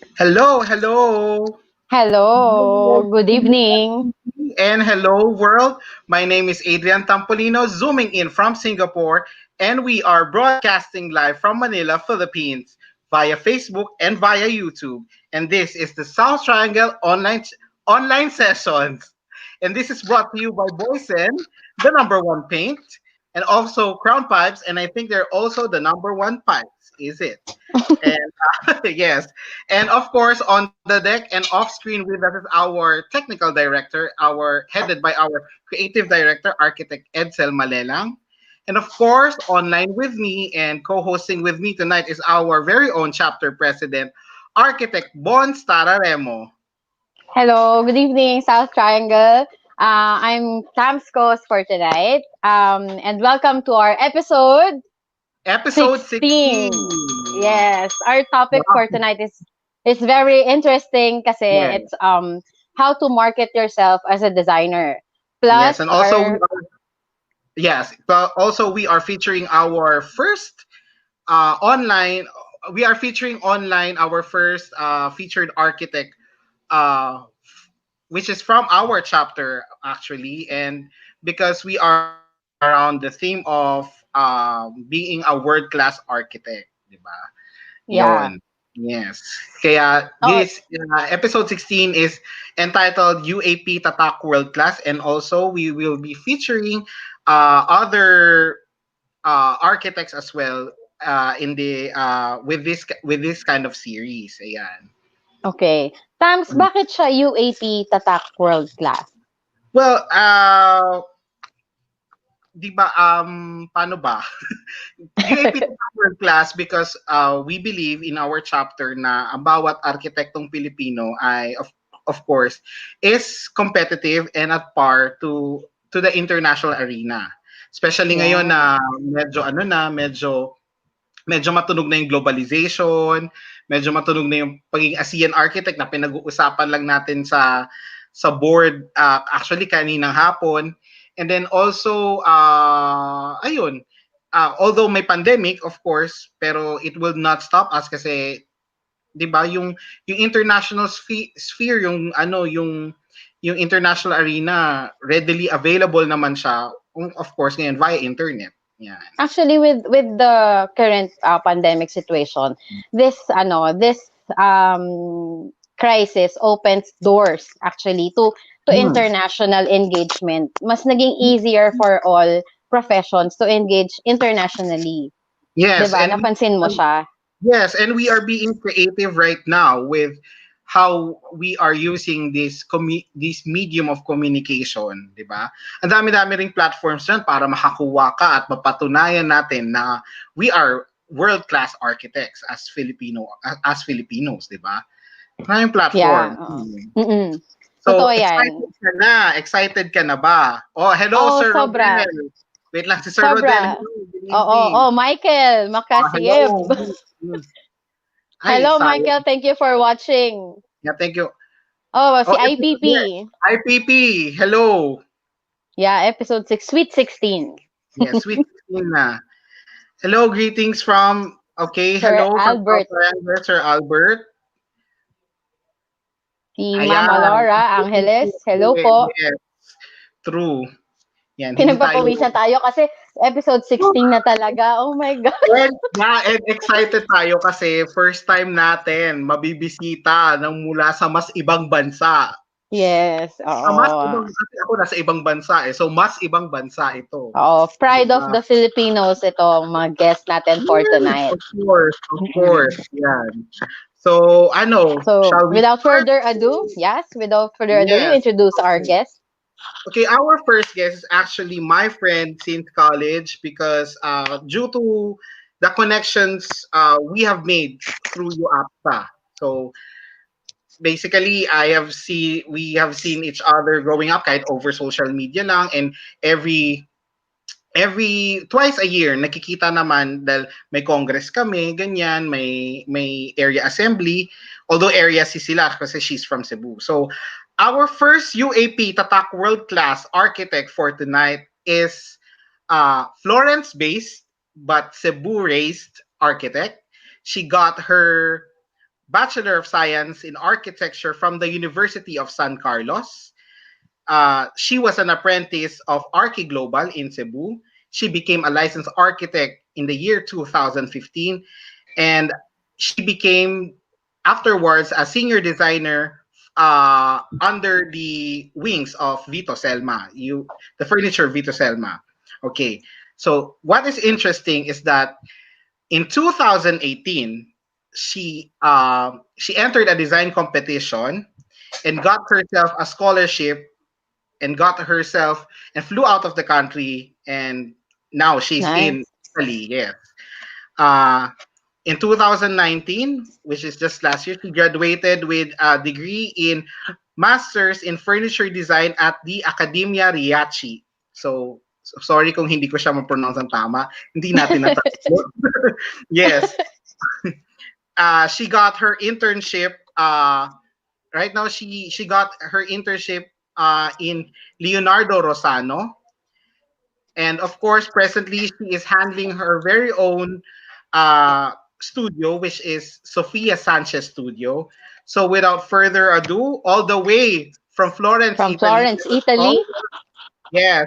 Hello, hello. Hello, good evening. And hello, world. My name is Adrian Tampolino, zooming in from Singapore, and we are broadcasting live from Manila, Philippines, via Facebook and via YouTube. And this is the South Triangle online sessions. And this is brought to you by Boysen, the number one paint, and also Crown Pipes, and I think they're also the number one pipes. Is it? And yes, and of course, on the deck and off screen with us is our technical director, our headed by our creative director, architect Edsel Malelang. And of course, online with me and co-hosting with me tonight is our very own chapter president, architect Bonstara Remo. Hello, good evening, South Triangle. I'm Tam's host for tonight. And welcome to our episode Episode 16. 16. Yes, our topic Wow. for tonight is very interesting kasi Yes. it's how to market yourself as a designer. Plus Yes, and also we our are yes, but also we are featuring our first online we are featuring online our first featured architect uh, which is from our chapter actually, and because we are around the theme of being a world class architect, di ba? yeah. Yon. Yes. Kaya Oh, this episode 16 is entitled UAP Tatak World Class, and also we will be featuring other architects as well in the with this kind of series. Ayan. okay. Tams, bakit siya UAP Tatak World Class? Well, 'di ba paano ba? UAP World Class because we believe in our chapter na ang bawat arkitektong Pilipino ay of course is competitive and at par to the international arena. Especially ngayon Yeah. na medyo medyo matunog na yung globalization, medyo matunog na yung pagiging ASEAN architect na pinag-uusapan lang natin sa board actually kaninang hapon. And then also ayun, although may pandemic of course, pero it will not stop us kasi 'di ba yung international sphere yung yung international arena readily available naman siya of course ngayon via internet. Yan. Actually, with the current pandemic situation, this crisis opens doors actually to Hmm. international engagement. Mas naging easier for all professions to engage internationally. 'Di Yes, ba? Napansin mo siya? yes, and we are being creative right now with how we are using this medium of communication, 'di ba? Ang dami-dami ring platforms diyan para makakuha ka at mapatunayan natin na we are world-class architects as Filipinos, 'di ba? Maraming Yeah. platform. Oo. Mm-mm. So, Totoo 'yan. excited ka na? Excited ka na ba? Oh, hello Oh, Sir sobra. Rodel. Wait lang si Sir Rodel. Sobra. Hello, good Oo. evening. Oh, Michael Makasiyeb. Hello. Hmm. Ay, Hello, sayang. Michael. Thank you for watching. Yeah, thank you. Oh, Oh, si yes. IPP. IPP, hello. Yeah, episode 6, Sweet 16. Yes, sweet 16 na. Hello, greetings from, okay, Sir hello from South Albert. Triangle, Sir Albert. Si Mama Ayan. Laura Angeles. Hello po. Yes, true. Yan, hindi tayo. Pinagpapawisan tayo kasi episode 16 na talaga. Oh my God. And excited tayo kasi first time natin mabibisita ng mula sa mas ibang bansa. Yes, Sa mas oo. ibang, kasi ako nasa ibang bansa eh. So, mas ibang bansa ito. Oo, pride of Diba? the Filipinos itong mga guest natin for Yes, tonight. of Mm-mm. course. Yan. So, ano, So, shall we without start? further ado, yes, without further ado, you Yes. introduce our guest. Okay, our first guest is actually my friend since college because due to the connections we have made through UAPTA. So, basically, we have seen each other growing up kahit over social media lang, and every twice a year nakikita naman dahil may congress kami, ganyan, may area assembly. Although area si sila kasi she's from Cebu. So our first UAP Tatak World Class architect for tonight is Florence based but Cebu raised architect. She got her Bachelor of Science in Architecture from the University of San Carlos. She was an apprentice of Archi Global in Cebu. She became a licensed architect in the year 2015, and she became afterwards a senior designer under the wings of Vito Selma, the furniture Vito Selma. Okay, so what is interesting is that in 2018, she entered a design competition and got herself a scholarship and got herself and flew out of the country, and now she's in Nice. Italy. Yes. Uh, in 2019, which is just last year, she graduated with a degree in Masters in Furniture Design at the Accademia Riachi. Sorry kung hindi ko siya ma-pronounce ang tama. Hindi natin natanong. Yes. She got her internship. Right now, she got her internship in Leonardo Rosano. And of course, presently, she is handling her very own studio, which is Sophia Sanchez Studio. So without further ado, all the way from Florence, From Italy, Florence, Italy, yes,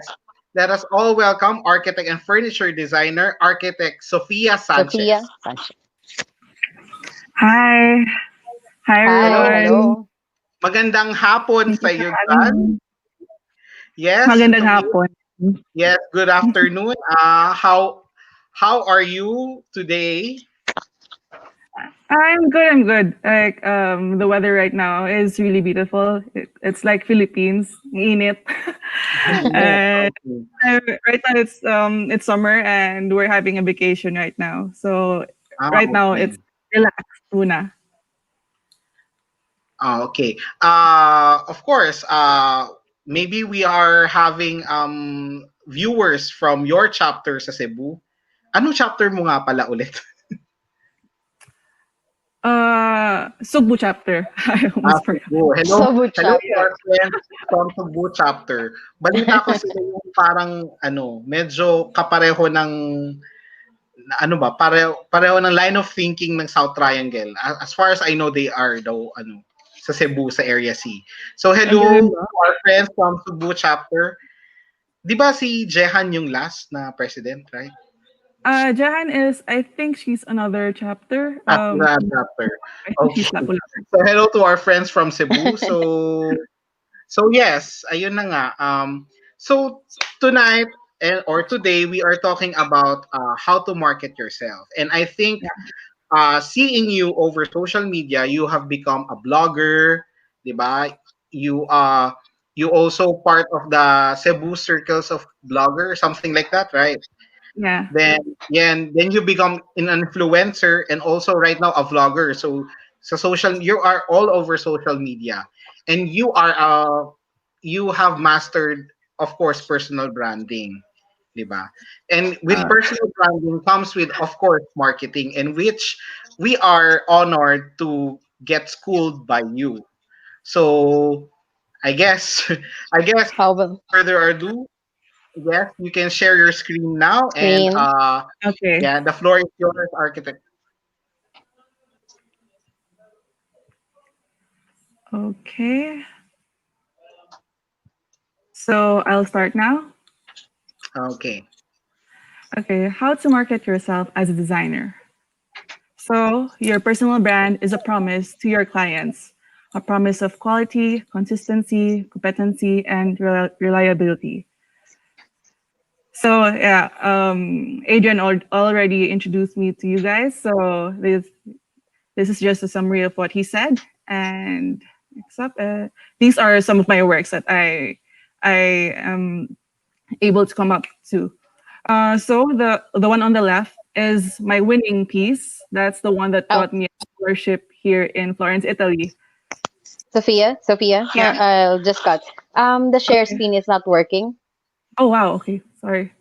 let us all welcome architect and furniture designer, architect Sophia Sophia Sanchez. Sanchez. Hi. Hi, Hi, Hello, everyone. hello. magandang hapon Thank sa you for iyo having dyan. me. Yes, Magandang from you. hapon. Yes, good afternoon. How are you today? I'm good. I'm good. Like the weather right now is really beautiful. It's like Philippines, init. Mm. and Okay. right now it's summer and we're having a vacation right now. So right now it's Okay. relaxed, Una. Okay. Of course, maybe we are having viewers from your chapter sa Cebu. Anong chapter mo nga pala ulit? Sugbu chapter. I almost forgot. Cebu. Sobu Hello to chapter. our friends from Cebu chapter. Balita ko sila yung parang medyo kapareho ng ano ba, pareho ng line of thinking ng South Triangle. As far as I know, they are daw sa Cebu, sa Area C. So Ang ganun hello ba? to our friends from Cebu chapter. Di ba si Jehan yung last na president, right? Jahan is, I think she's another chapter. Sila chapter. I think Okay. she's Lapu. So hello to our friends from Cebu. So yes, ayun na nga. So tonight or today we are talking about how to market yourself. And I think seeing you over social media, you have become a blogger, 'di ba? You also part of the Cebu circles of blogger, something like that, right? Yeah. Then you become an influencer and also right now a vlogger. So social, you are all over social media, and you have mastered, of course, personal branding, 'di ba? And with Uh, personal branding comes with, of course, marketing, in which we are honored to get schooled by you. So I guess How about further ado, yes, you can share your screen now, and screen? okay. yeah, the floor is yours, architect. Okay. So I'll start now. Okay. Okay. How to market yourself as a designer. So your personal brand is a promise to your clients, a promise of quality, consistency, competency, and reliability. So yeah, Adrian already introduced me to you guys. So this is just a summary of what he said. And next up, these are some of my works that I am able to come up to. So the one on the left is my winning piece. That's the one that Oh, got me a scholarship here in Florence, Italy. Sophia, Yeah. I'll just cut. The share Okay. screen is not working. Oh wow. Okay. Sorry.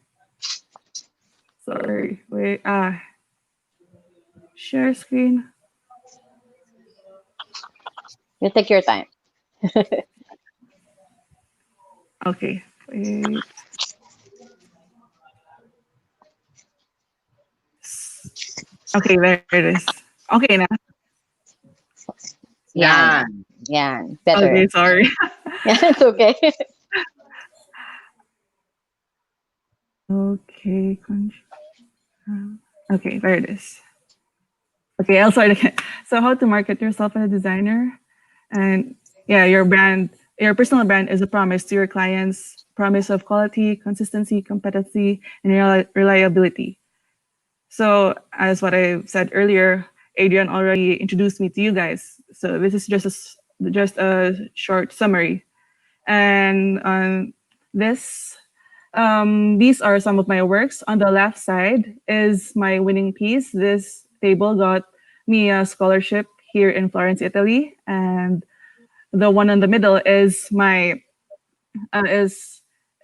Sorry. Wait. Share screen. You take your time. Okay. Wait. Okay. There it is. Okay. Now. Yan. Yan. Yan. Okay, Better. sorry. Yeah, it's okay. Okay, okay, there it is. Okay, I'll start again. So, how to market yourself as a designer? And yeah, your personal brand is a promise to your clients, promise of quality, consistency, competency, and reliability. So, as what I said earlier, Adrian already introduced me to you guys. So, this is just a short summary. And this, these are some of my works. On the left side is my winning piece. This table got me a scholarship here in Florence, Italy, and the one in the middle uh, is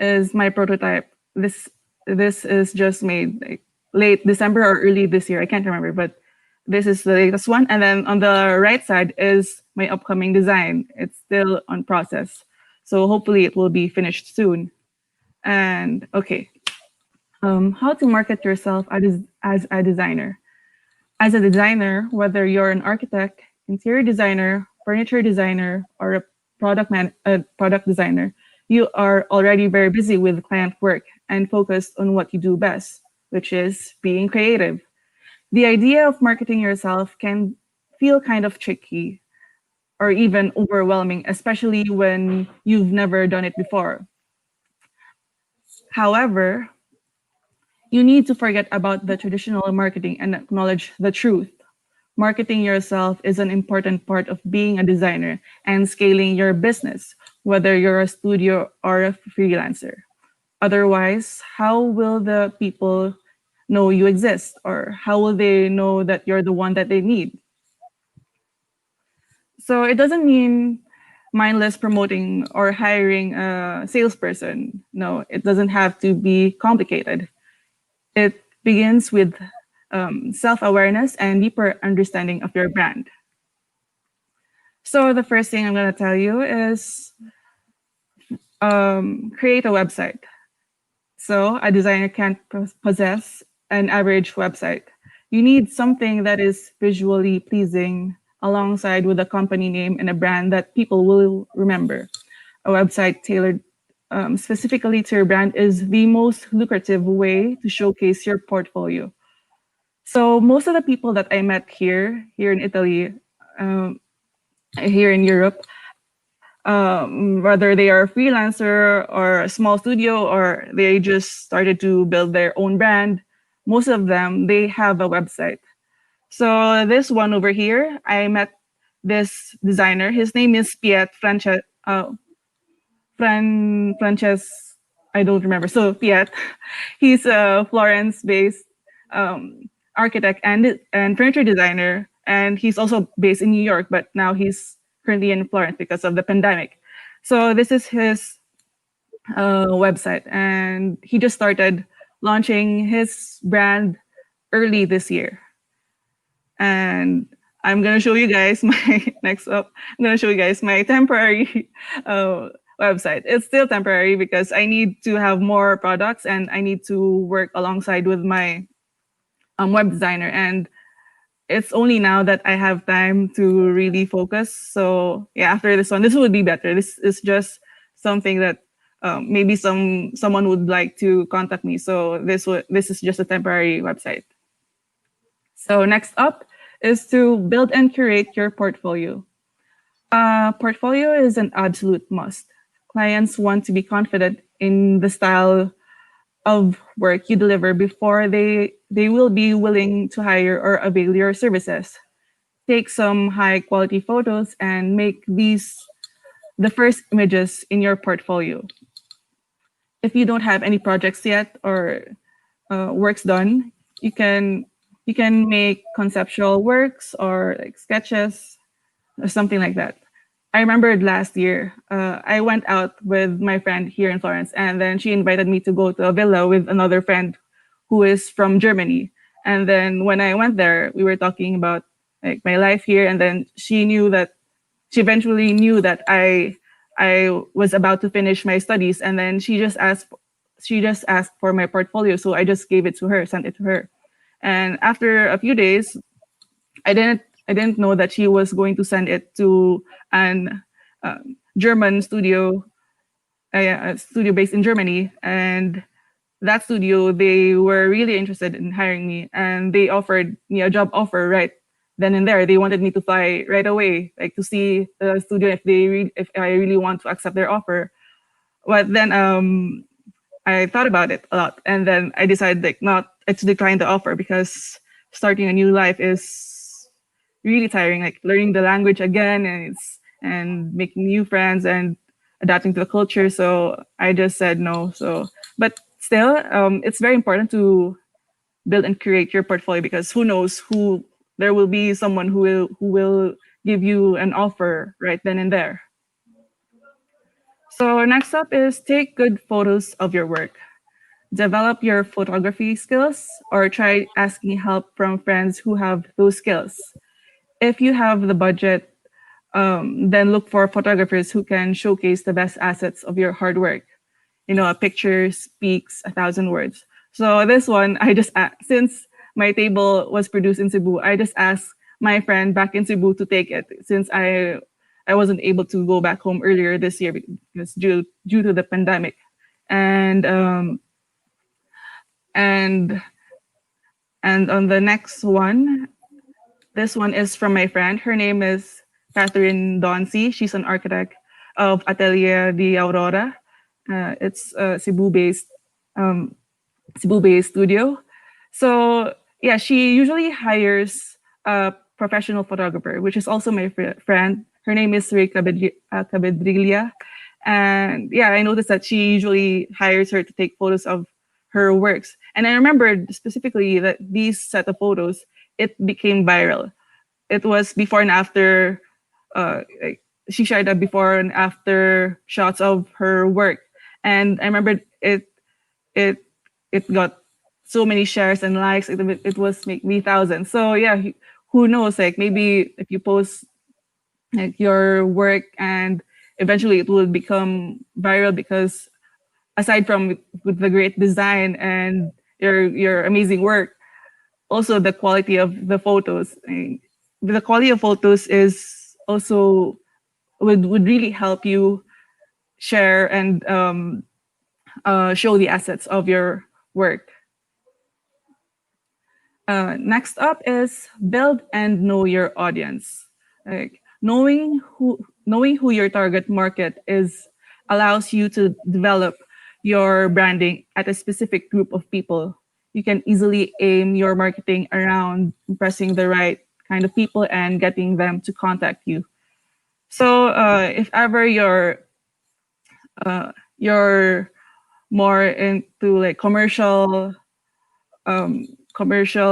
is my prototype. This is just made like late December or early this year. I can't remember, but this is the latest one. And then on the right side is my upcoming design. It's still on process, so hopefully it will be finished soon. And okay, how to market yourself as a designer. As a designer, whether you're an architect, interior designer, furniture designer, or a product designer, you are already very busy with client work and focused on what you do best, which is being creative. The idea of marketing yourself can feel kind of tricky or even overwhelming, especially when you've never done it before. However, you need to forget about the traditional marketing and acknowledge the truth. Marketing yourself is an important part of being a designer and scaling your business, whether you're a studio or a freelancer. Otherwise, how will the people know you exist, or how will they know that you're the one that they need? So it doesn't mean mindless promoting or hiring a salesperson. No, it doesn't have to be complicated. It begins with self awareness and deeper understanding of your brand. So the first thing I'm going to tell you is create a website. So a designer can't possess an average website. You need something that is visually pleasing alongside with a company name and a brand that people will remember. A website tailored specifically to your brand is the most lucrative way to showcase your portfolio. So most of the people that I met here in Italy, um, here in Europe, whether they are a freelancer or a small studio or they just started to build their own brand, most of them they have a website. So this one over here, I met this designer. His name is Frances. I don't remember. So Piet, he's a Florence-based architect and furniture designer, and he's also based in New York, but now he's currently in Florence because of the pandemic. So this is his website, and he just started launching his brand early this year. And I'm gonna show you guys my next up. I'm gonna show you guys my temporary website. It's still temporary because I need to have more products and I need to work alongside with my web designer. And it's only now that I have time to really focus. So yeah, after this one, this would be better. This is just something that maybe someone would like to contact me. So this is just a temporary website. So next up is to build and curate your portfolio. Portfolio is an absolute must. Clients want to be confident in the style of work you deliver before they will be willing to hire or avail your services. Take some high quality photos and make these the first images in your portfolio. If you don't have any projects yet or works done, you can you can make conceptual works or like sketches or something like that. I remembered last year, I went out with my friend here in Florence, and then she invited me to go to a villa with another friend who is from Germany. And then when I went there, we were talking about like my life here, and then she eventually knew that I was about to finish my studies, and then she just asked for my portfolio, so I just gave it to her, sent it to her. And after a few days, I didn't I didn't know that she was going to send it to an uh, German studio, a studio based in Germany, and that studio, they were really interested in hiring me, and they offered me a job offer right then and there. They wanted me to fly right away, like to see the studio if I really want to accept their offer. But then I thought about it a lot, and then I decided like not to decline the offer because starting a new life is really tiring. Like learning the language again, and making new friends and adapting to the culture. So I just said no. So, but still, it's very important to build and create your portfolio because who knows who there will be someone who will give you an offer right then and there. So next up is take good photos of your work. Develop your photography skills or try asking help from friends who have those skills. If you have the budget, then look for photographers who can showcase the best assets of your hard work. A picture speaks a thousand words. So this one, since my table was produced in Cebu, I just asked my friend back in Cebu to take it since I wasn't able to go back home earlier this year because due to the pandemic, and and and on the next one, this one is from my friend. Her name is Catherine Donsi. She's an architect of Atelier de Aurora. It's a um, Cebu-based studio. So yeah, she usually hires a professional photographer, which is also my friend. Her name is Ray Cabedrilia. And yeah, I noticed that she usually hires her to take photos of her works. And I remembered specifically that these set of photos, it became viral. It was before and after, like, she shared a before and after shots of her work. And I remembered it it got so many shares and likes. It was maybe thousands. So yeah, who knows? Like maybe if you post like your work and eventually it will become viral because aside from with the great design and your amazing work, also the quality of the photos. The quality of photos is also would really help you share and show the assets of your work. Next up is build and know your audience. Like knowing who your target market is allows you to develop your branding at a specific group of people. You can easily aim your marketing around impressing the right kind of people and getting them to contact you. So if ever you're more into like commercial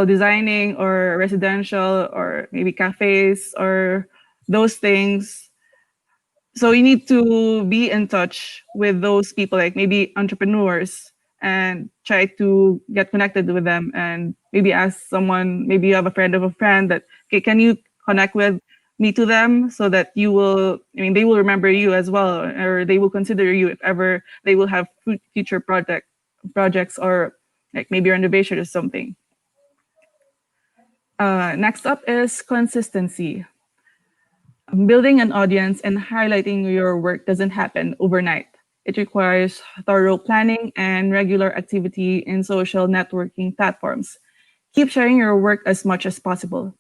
designing or residential or maybe cafes or those things. So you need to be in touch with those people, like maybe entrepreneurs, and try to get connected with them and maybe ask someone, maybe you have a friend of a friend that, okay, can you connect with me to them so that they will remember you as well, or they will consider you if ever they will have future projects or like maybe renovation or something. Next up is consistency. Building an audience and highlighting your work doesn't happen overnight. It requires thorough planning and regular activity in social networking platforms. Keep sharing your work as much as possible.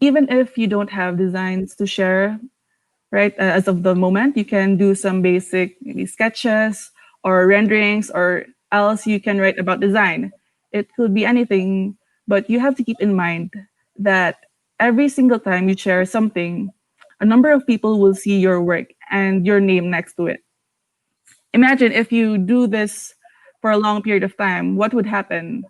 Even if you don't have designs to share, right, as of the moment, you can do some basic maybe sketches or renderings, or else you can write about design. It could be anything, but you have to keep in mind that every single time you share something, a number of people will see your work and your name next to it. Imagine if you do this for a long period of time, what would happen?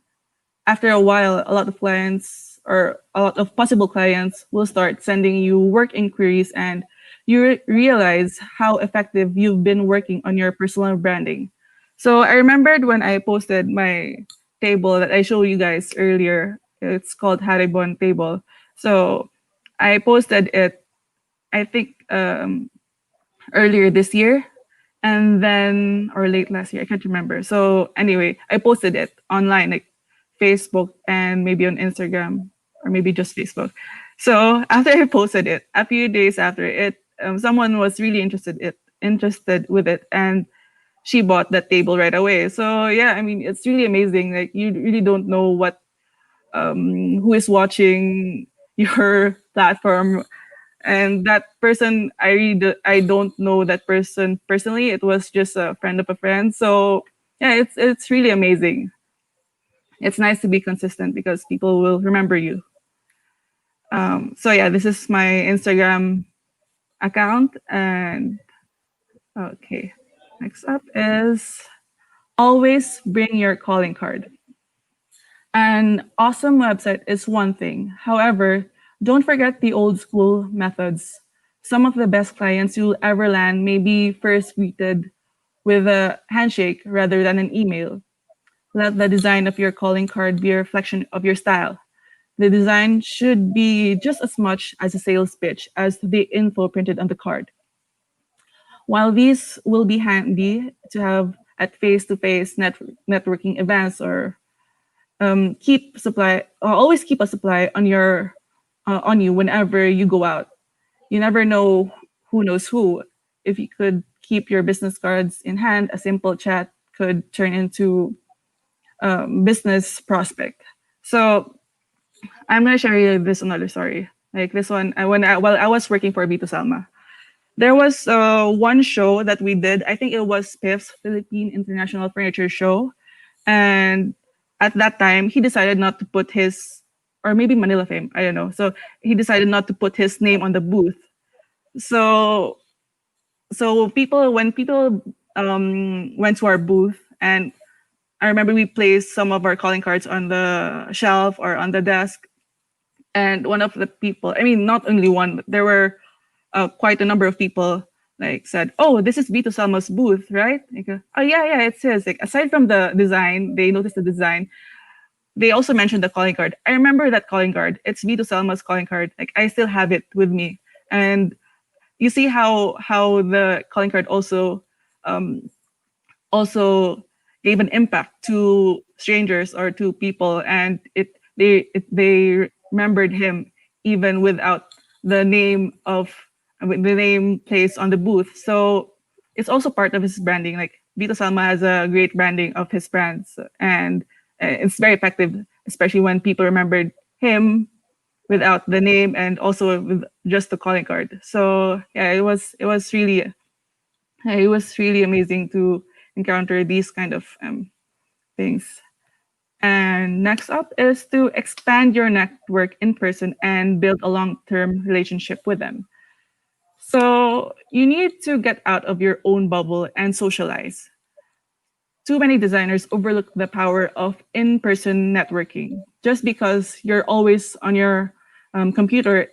After a while, a lot of clients or a lot of possible clients will start sending you work inquiries, and you realize how effective you've been working on your personal branding. So I remembered when I posted my table that I showed you guys earlier. It's called Haribon table. So I posted it, I think, earlier this year, and then or late last year, I can't remember. So anyway, I posted it online, like Facebook and maybe on Instagram, or maybe just Facebook. So after I posted it, a few days after it, someone was really interested with it, and she bought that table right away. So yeah, I mean, it's really amazing. Like you really don't know what who is watching your platform, and that person I don't know that person personally. It was just a friend of a friend. So yeah, it's really amazing. It's nice to be consistent because people will remember you. So yeah, this is my Instagram account. And okay, next up is always bring your calling card. An awesome website is one thing. However, don't forget the old school methods. Some of the best clients you'll ever land may be first greeted with a handshake rather than an email. Let the design of your calling card be a reflection of your style. The design should be just as much as a sales pitch as the info printed on the card. While these will be handy to have at face-to-face networking events, or keep supply or always keep a supply on you whenever you go out. You never know who knows who. If you could keep your business cards in hand, a simple chat could turn into business prospect. So I'm gonna share you this another story. Like this one, while I was working for Vito Salma, there was one show that we did. I think it was PIF's Philippine International Furniture Show, and at that time he decided not to put his, or maybe Manila Fame, I don't know. So he decided not to put his name on the booth. So people, when people went to our booth, and I remember we placed some of our calling cards on the shelf or on the desk, and one of the people, I mean, not only one, but there were quite a number of people, like said, "Oh, this is Vito Salma's booth, right?" I go, "Oh yeah, yeah, it says." Like aside from the design, they noticed the design. They also mentioned the calling card. I remember that calling card. It's Vito Salma's calling card. Like I still have it with me. And you see how the calling card um, also gave an impact to strangers or to people, and they remembered him even without the name of with the name placed on the booth. So it's also part of his branding. Like Vito Salma has a great branding of his brands, and it's very effective, especially when people remembered him without the name and also with just the calling card. So yeah, it was really amazing to encounter these kind of things. And next up is to expand your network in person and build a long-term relationship with them. So you need to get out of your own bubble and socialize. Too many designers overlook the power of in-person networking. Just because you're always on your computer,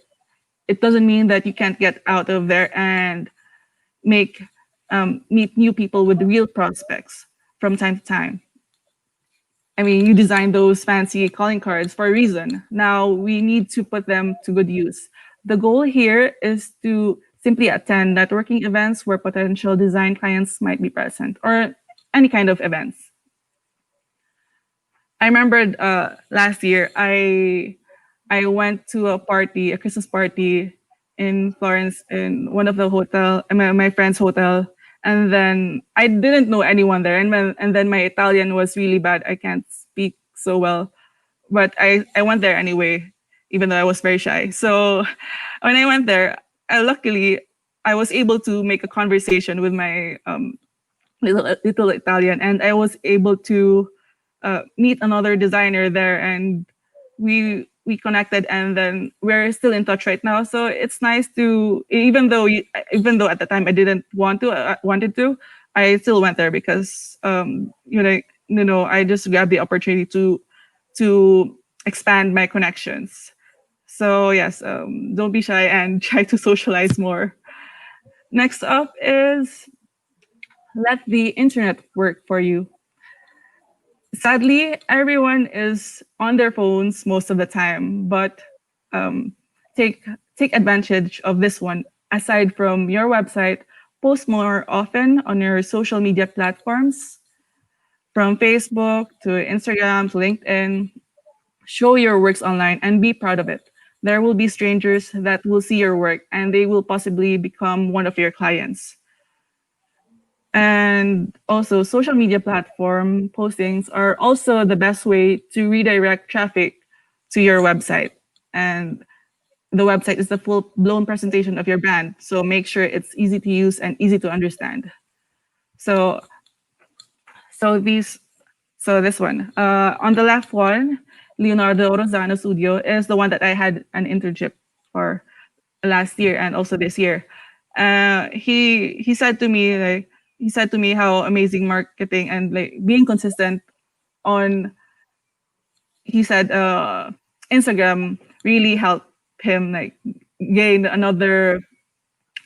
it doesn't mean that you can't get out of there and make meet new people with real prospects from time to time. I mean, you designed those fancy calling cards for a reason. Now we need to put them to good use. The goal here is to simply attend networking events where potential design clients might be present, or any kind of events. I remembered last year I went to a party, a Christmas party in Florence in one of the my friend's hotel, and then I didn't know anyone there, and then my Italian was really bad. I can't speak so well, but I went there anyway, even though I was very shy. So when I went there, luckily I was able to make a conversation with my little Italian, and I was able to meet another designer there, and we connected, and then we're still in touch right now. So it's nice to, even though at the time I didn't wanted to, I still went there because I just grabbed the opportunity to expand my connections. So yes, don't be shy and try to socialize more. Next up is let the internet work for you. Sadly, everyone is on their phones most of the time, but um, take take advantage of this one. Aside from your website, post more often on your social media platforms, from Facebook to Instagram to LinkedIn. Show your works online and be proud of it. There will be strangers that will see your work and they will possibly become one of your clients. And also, social media platform postings are also the best way to redirect traffic to your website. And the website is the full blown presentation of your brand. So make sure it's easy to use and easy to understand. So, so these, so this one, on the left one, Leonardo Rosano Studio is the one that I had an internship for last year and also this year. He said to me how amazing marketing and like being consistent on, he said Instagram really helped him like gain another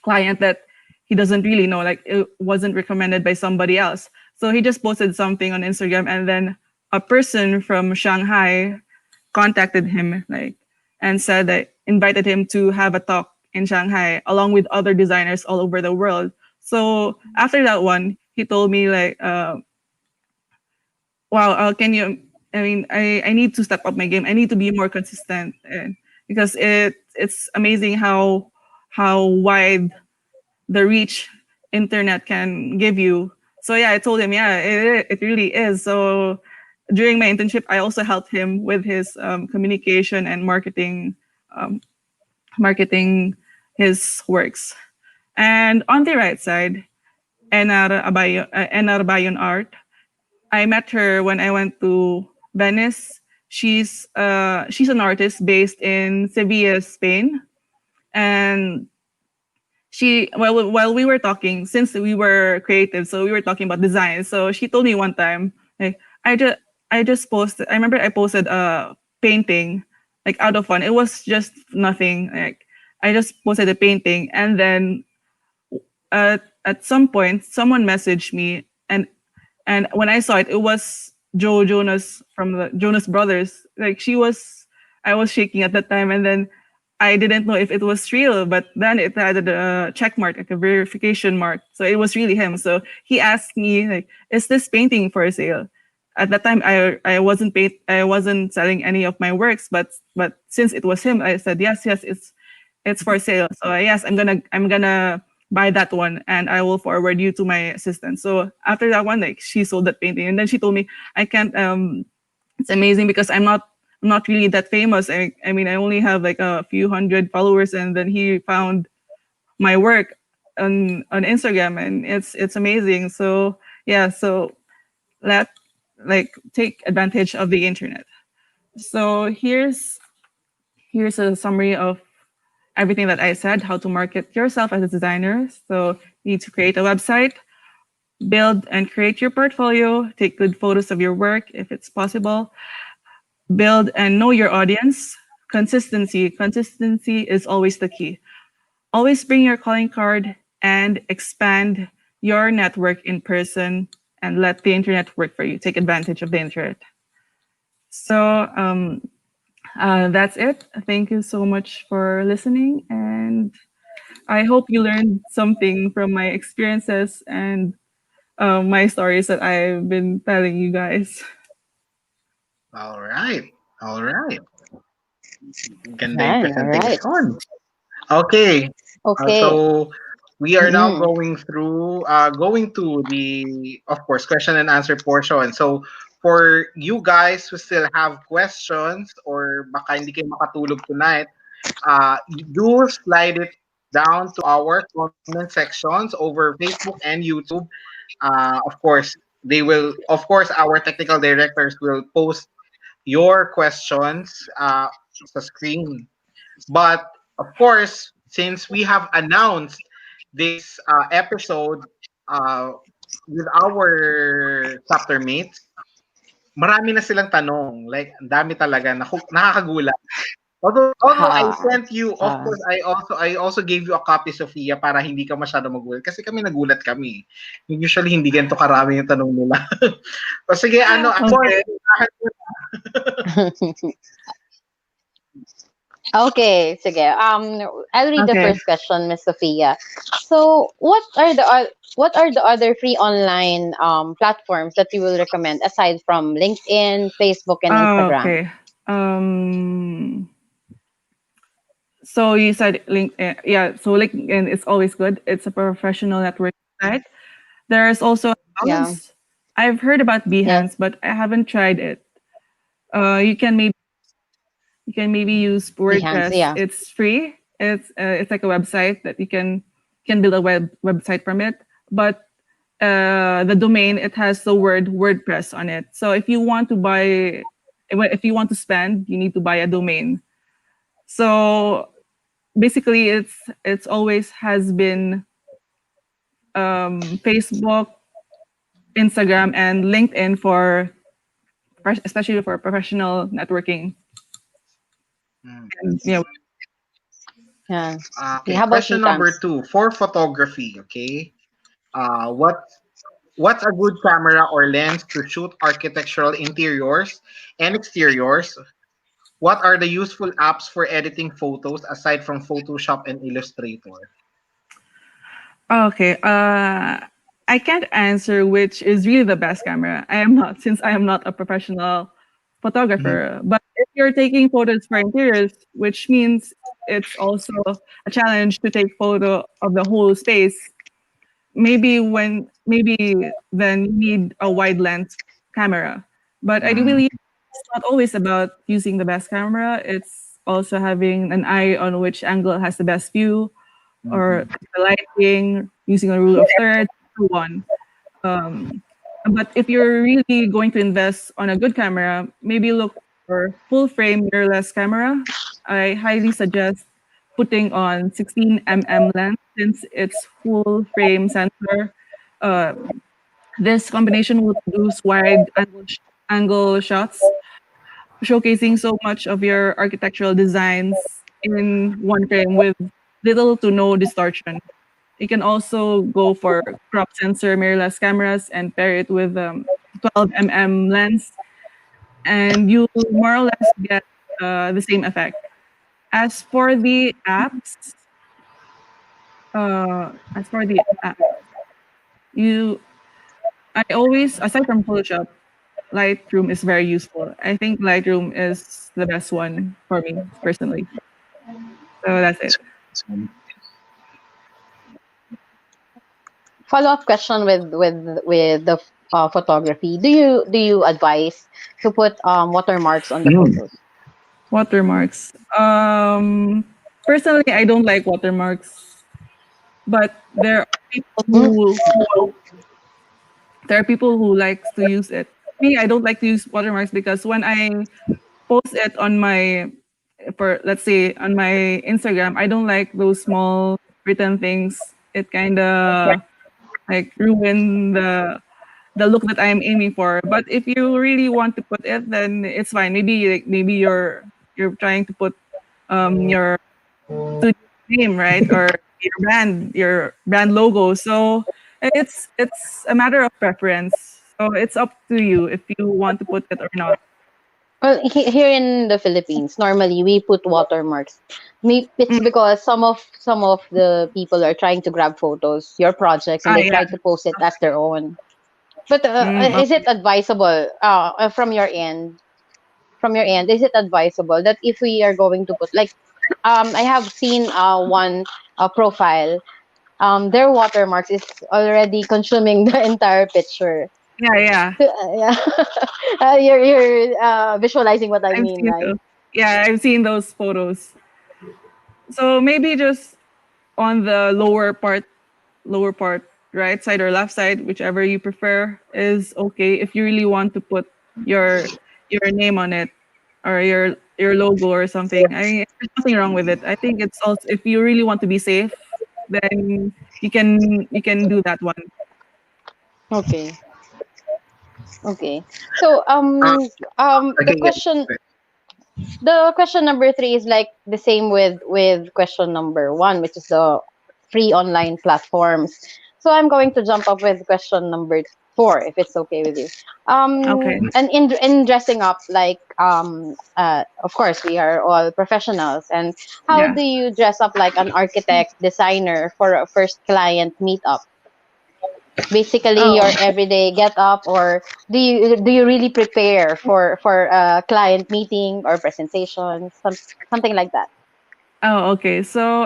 client that he doesn't really know, like it wasn't recommended by somebody else. So he just posted something on Instagram and then a person from Shanghai contacted him like and said that invited him to have a talk in Shanghai along with other designers all over the world. So after that one, he told me like wow, can you, I mean, I need to step up my game. I need to be more consistent, and because it's amazing how wide the reach internet can give you. So yeah, I told him, yeah, it really is. So during my internship, I also helped him with his communication and um, marketing his works. And on the right side, Enar Bayon Art. I met her when I went to Venice. She's an artist based in Sevilla, Spain, and while we were talking, since we were creative, so we were talking about design. So she told me one time, like I just posted. I remember I posted a painting, like out of fun. It was just nothing. Like I just posted a painting, and then at some point, someone messaged me, and when I saw it, it was Joe Jonas from the Jonas Brothers. Like I was shaking at that time, and then I didn't know if it was real, but then it had a check mark, like a verification mark. So it was really him. So he asked me, like, "Is this painting for sale?" At that time, I wasn't selling any of my works, but since it was him, I said yes, yes, it's for sale. So yes, I'm gonna buy that one and I will forward you to my assistant. So after that one, like she sold that painting and then she told me I can't it's amazing because I'm not really that famous. I mean I only have like a few hundred followers and then he found my work on Instagram and it's amazing. So yeah, so let like take advantage of the internet. So here's a summary of everything that I said, how to market yourself as a designer. So you need to create a website, build and create your portfolio, take good photos of your work if it's possible, build and know your audience. Consistency is always the key. Always bring your calling card and expand your network in person and let the internet work for you. Take advantage of the internet. So that's it. Thank you so much for listening and I hope you learned something from my experiences and my stories that I've been telling you guys. All right. All right. Ganda yung Right, all right. presentation. Okay. Okay. So we are now Mm-mm. going to the, of course, question and answer portion. So for you guys who still have questions or baka hindi kayo makatulog tonight, do slide it down to our comment sections over Facebook and YouTube. Of course, our technical directors will post your questions sa screen. But of course, since we have announced this episode uh, with our chapter mates, marami na silang tanong. Like, ang dami talaga. Nakakagulat. Although I Ha, sent you, of uh, course, I also gave you a copy, Sophia, para hindi ka masyado magulat. Kasi kami nagulat kami. Usually, hindi ganito karami yung tanong nila. O sige, ano, Okay. unahan mo. okay, sige. I'll read the Okay. first question, Miss Sophia. So, what are the other free online platforms that you will recommend aside from LinkedIn, Facebook, and Instagram? Okay. Um, So you said LinkedIn. Yeah, so LinkedIn is always good. It's a professional networking site. There's also Yeah. House. I've heard about Yes. Behance, but I haven't tried it. You can maybe use Behance. WordPress. Yeah. It's free. It's like a website that you can build a website from it. But the domain, it has the word WordPress on it. So if you want to spend, you need to buy a domain. So basically, it's always has been Facebook, Instagram, and LinkedIn especially for professional networking. Mm, I And see. Yeah. Okay. Okay, How about question you, number Tams? two for photography. Okay, what's a good camera or lens to shoot architectural interiors and exteriors? What are the useful apps for editing photos aside from Photoshop and Illustrator? Okay. I can't answer which is really the best camera. Since I am not a professional Mhm. photographer. But if you're taking photos for interiors, which means it's also a challenge to take photo of the whole space, maybe then you need a wide lens camera. But I do Mm, believe it's not always about using the best camera. It's also having an eye on which angle has the best view, or mhm, the lighting, using a rule of thirds, so on. Um, but if you're really going to invest on a good camera, maybe look for full frame mirrorless camera. I highly suggest putting on 16 mm lens since it's full frame sensor. Uh, this combination will produce wide angle shots, showcasing so much of your architectural designs in one frame with little to no distortion. You can also go for crop sensor mirrorless cameras and pair it with 12 mm lens, and you more or less get the same effect. As for the apps, as for the app, you I always, aside from Photoshop, Lightroom is very useful. I think Lightroom is the best one for me personally. So that's it. Follow up question with the photography. Do you advise to put watermarks on the mm, photos? Watermarks. Personally, I don't like watermarks, but Mm, there are people who likes to use it. Me, I don't like to use watermarks because when I post it on my, for let's say on my Instagram, I don't like those small written things. It kind of like ruin the look that I'm aiming for. But if you really want to put it, then it's fine. Maybe you're trying to put your studio name, right, or your brand logo. So it's a matter of preference. So it's up to you if you want to put it or not. well, here in the Philippines, normally we put watermarks. It's Mm, because some of the people are trying to grab photos, your projects, and they yeah. try to post it as their own. But is it Okay. advisable from your end? From your end, is it advisable that if we are going to put like, I have seen one profile, their watermarks is already consuming the entire picture. Yeah, yeah. Yeah. You're visualizing what I I've mean, seen right? those. Yeah, I've seen those photos. So maybe just on the lower part, right side or left side, whichever you prefer, is okay. If you really want to put your name on it, or your logo or something, there's nothing wrong with it. I think it's also, if you really want to be safe, then you can do that one. Okay. Okay. So uh, the okay, yeah. question number three is like the same with question number one, which is the free online platforms. So I'm going to jump up with question number four, if it's okay with you. Okay. And in dressing up, like of course we are all professionals. And how Yeah. do you dress up like an architect, designer for a first client meetup? Basically Oh, your everyday get up, or do you really prepare for a client meeting or presentation, something like that? Oh, okay. So,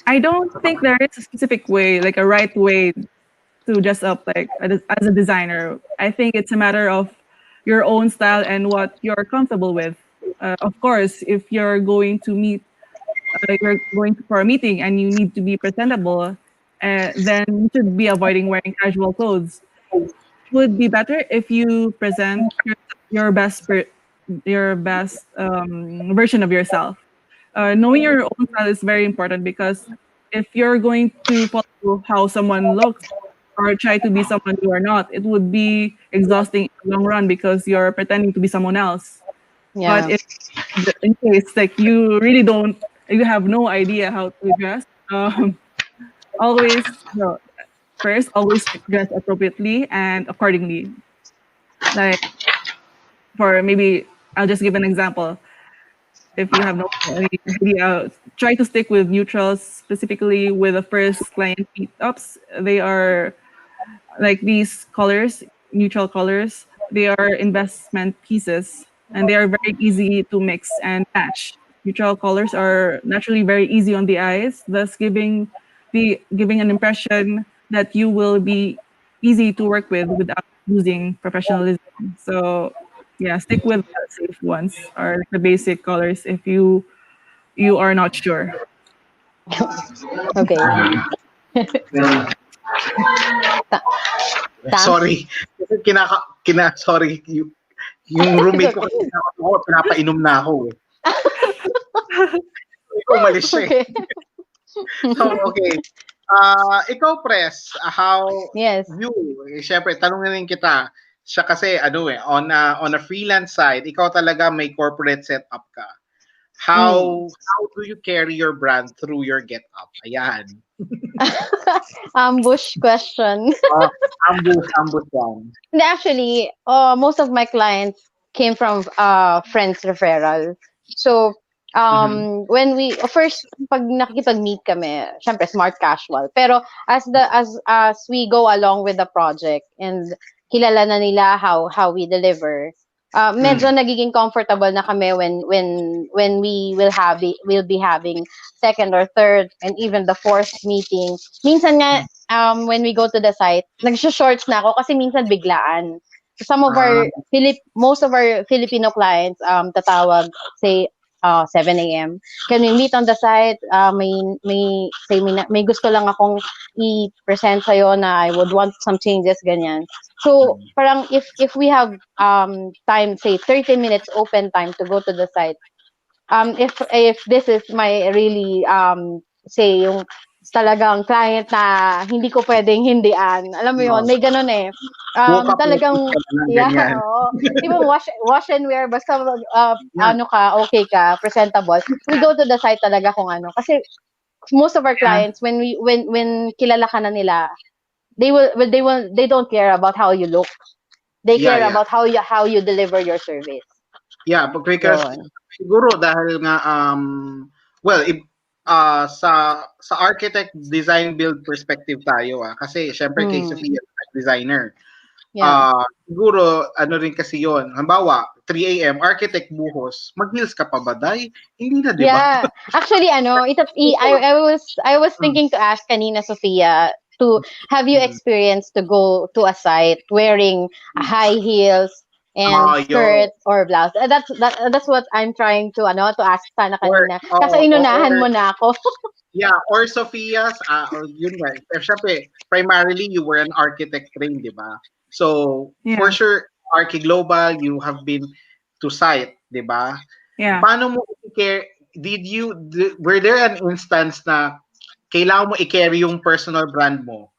I don't think there is a specific way, like a right way to dress up like as a designer. I think it's a matter of your own style and what you're comfortable with. Of course, if you're going for a meeting and you need to be presentable, then you should be avoiding wearing casual clothes. Would be better if you present your best your best version of yourself. Knowing your own style is very important because if you're going to follow how someone looks or try to be someone you are not, it would be exhausting in the long run because you're pretending to be someone else. But Yeah. if in case like you really don't, you have no idea how to dress, always no, first always dress appropriately and accordingly. Like for maybe I'll just give an example. If you have no any idea, try to stick with neutrals, specifically with the first client meetups. They are like these colors, neutral colors. They are investment pieces, and they are very easy to mix and match. Neutral colors are naturally very easy on the eyes, thus giving an impression that you will be easy to work with without losing professionalism. So yeah, stick with the safe ones or the basic colors if you are not sure. Okay. Ta- Tams? Sorry. Kasi sorry. Yung It's roommate ko okay. kasi ako, pinapainom na ako eh. Ikaw, umalis siya eh. Okay. So, okay. Ikaw, Pres, how Yes. you, syempre, tanongin kita, siya kasi, ano eh, on a freelance side, ikaw talaga may corporate setup ka. Mm. How do you carry your brand through your get up? Ayan. Ambush question. Uh, ambush yan. And actually, most of my clients came from friends referral. So, Mhm. when we first pag nakikipag-meet kami, syempre smart casual. Pero as we go along with the project and kilala na nila how we deliver, medyo Mm. nagiging comfortable na kami when we'll be having second or third and even the fourth meeting. Minsan nga when we go to the site, nag-shorts na ako kasi minsan biglaan. Some of Ah, our most of our Filipino clients tatawag say 7 a.m. Can we meet on the site? May gusto lang akong i-present sa'yo na I would want some changes, ganyan. So, mm. parang if we have time, say 30 minutes open time to go to the site, if this is my really say yung talagang client na hindi ko pwedeng hindian. Alam mo yon, No. may ganun eh. Woke up notice Talagang ka na lang, yeah, ganyan. oo. Di ba wash and wear basta Yeah. ano ka, okay ka, presentable. We go to the site talaga kung ano. Kasi most of our Yeah, clients when kilala ka na nila, they don't care about how you look. They Yeah, care yeah. about how you deliver your service. Yeah, because Yun. siguro dahil nga well, if sa architect design build perspective tayo kasi syempre kay Mm, Sophia designer. yeah. Siguro ano rin kasi 'yon. Halimbawa, 3 AM architect buhos, mag-heels ka pa ba day? Hindi na, 'di ba? Yeah. Actually, I was Mm, thinking to ask kanina, Sophia, to have you mm, experienced to go to a site wearing mm. high heels and Yo. skirt or blouse. That's what I'm trying to to ask sana Or kanina. Kaso inunahan mo na ako. yeah, or Sophia's, or yun nga, syempre, primarily you were an architect trained, di ba? So, for yeah, sure, Archi Global, you have been to site, di ba? yeah. Paano mo i-care, were there an instance na kailangan mo i-carry yung personal brand mo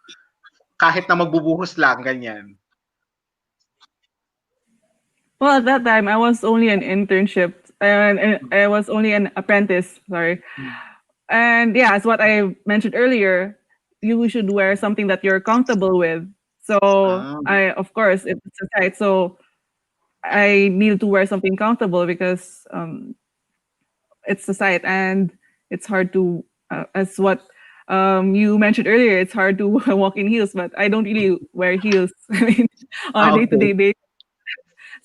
kahit na magbubuhos lang, ganyan? Well, at that time, I was only an internship, and I was only an apprentice. Sorry, and yeah, as what I mentioned earlier, you should wear something that you're comfortable with. So Ah, of course, if it's a site, so I need to wear something comfortable because it's a site, and it's hard to, as what you mentioned earlier, it's hard to walk in heels, but I don't really wear heels. I mean, on a okay. day-to-day basis.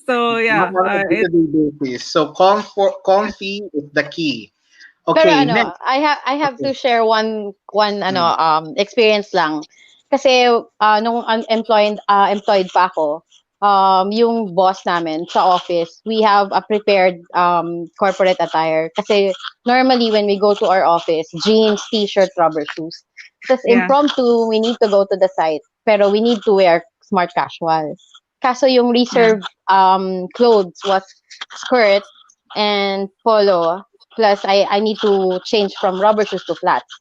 So Not yeah, on a day-to-day basis. So, comfy is the key. Pero Okay, next. I have Okay. to share one Mm. experience lang. Kasi nung employed pa ako, yung boss namin sa office, we have a prepared corporate attire. Kasi normally when we go to our office, jeans, t-shirt, rubber shoes. Tapos Yeah. impromptu, we need to go to the site, pero we need to wear smart casual. Kaso yung Yeah. reserve clothes was skirt and polo. Plus, I need to change from rubber shoes to flats.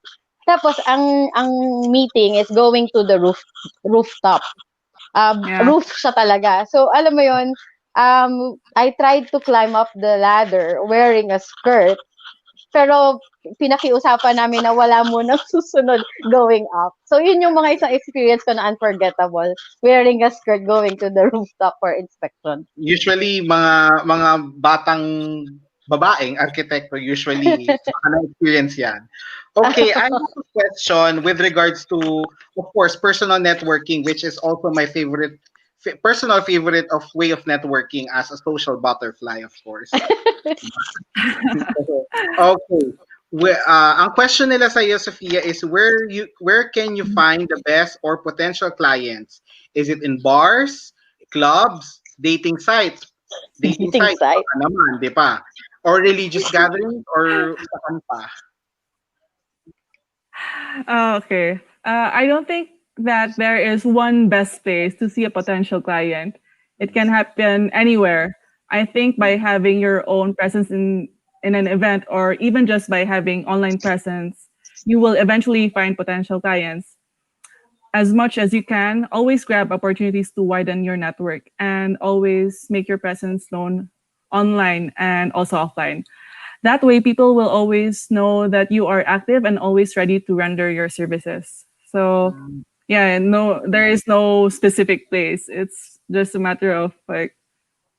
Tapos, ang meeting is going to the rooftop. Yeah. Roof siya talaga. So, alam mo yon I tried to climb up the ladder wearing a skirt. Pero, pinakiusapan namin na wala munang susunod going up. So, yun yung mga isang experience ko na unforgettable. Wearing a skirt going to the rooftop for inspection. Usually mga batang babaeng arkitekto usually baka na-experience yan. Okay, I have a question with regards to, of course, personal networking, which is also my favorite, personal favorite of way of networking as a social butterfly, of course. Okay. Ang question nila sa iyo, Sophia, is where can you find the best or potential clients? Is it in bars, clubs, dating sites? Dating Dating sites, site. baka naman, di pa? Or religious gatherings, or saan pa? Okay. I don't think that there is one best place to see a potential client. It can happen anywhere. I think by having your own presence in an event or even just by having online presence, you will eventually find potential clients. As much as you can, always grab opportunities to widen your network and always make your presence known online and also offline. That way, people will always know that you are active and always ready to render your services. So, Mm. yeah, no, there is no specific place. It's just a matter of like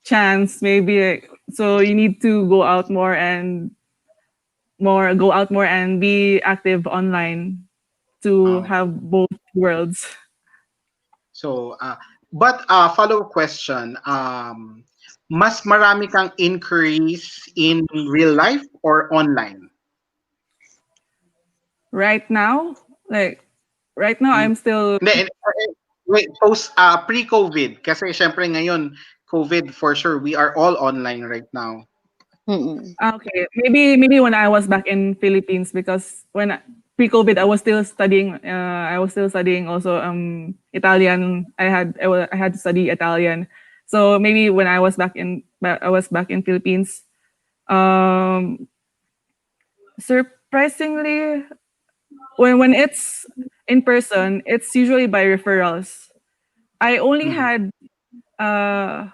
chance, maybe. So you need to go out more and be active online to Oh. have both worlds. So, but follow-up question, mas marami kang inquiries in real life or online? Right now, like right now, Hmm. I'm still Hindi, wait, pre-COVID, kasi syempre ngayon, COVID for sure, we are all online right now. Mm-mm. okay. Maybe when I was back in Philippines, because pre-COVID I was still studying. I was still studying also Italian. I had to study Italian. So maybe when I was back in Philippines. Um, Surprisingly, when it's in person, it's usually by referrals. I only Mhm. had uh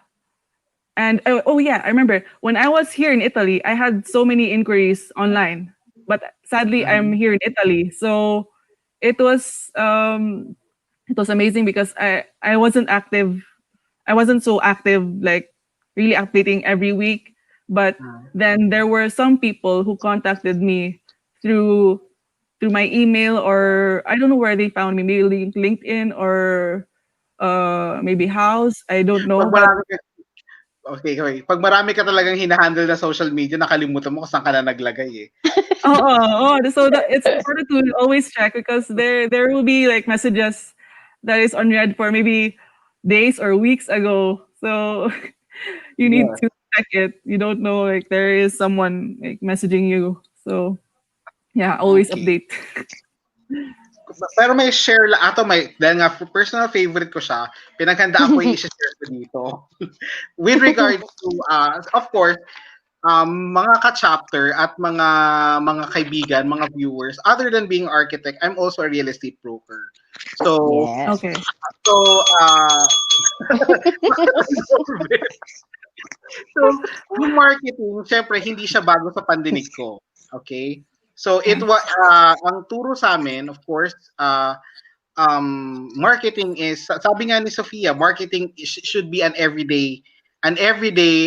And oh yeah, I remember when I was here in Italy, I had so many inquiries online. But sadly, I'm Mhm. here in Italy, so it was um, it was amazing because I wasn't active. I wasn't so active, like really updating every week. But Mhm. then there were some people who contacted me through through my email, or I don't know where they found me, maybe LinkedIn or maybe House. I don't know, Pag but marami ka, okay, okay. Pag marami ka talagang hinahandle na social media, nakalimutan mo kung saan ka na naglagay eh. So it's important to always check because there will be like messages that is unread for maybe days or weeks ago. So you need Yes. to check it. You don't know like there is someone like messaging you. So yeah, always Okay. update. Pero may share lang ato, may dahil nga personal favorite ko siya, pinaghandaan ko yung i-share ko dito. With regards to of course, mga ka-chapter at mga kaibigan, mga viewers, other than being architect, I'm also a real estate broker. So Yes. Okay. so so yung marketing, syempre hindi siya bago sa pandinig ko. Okay? So Yeah. ang turo sa amin, of course, marketing is, sabi nga ni Sophia, marketing should be an everyday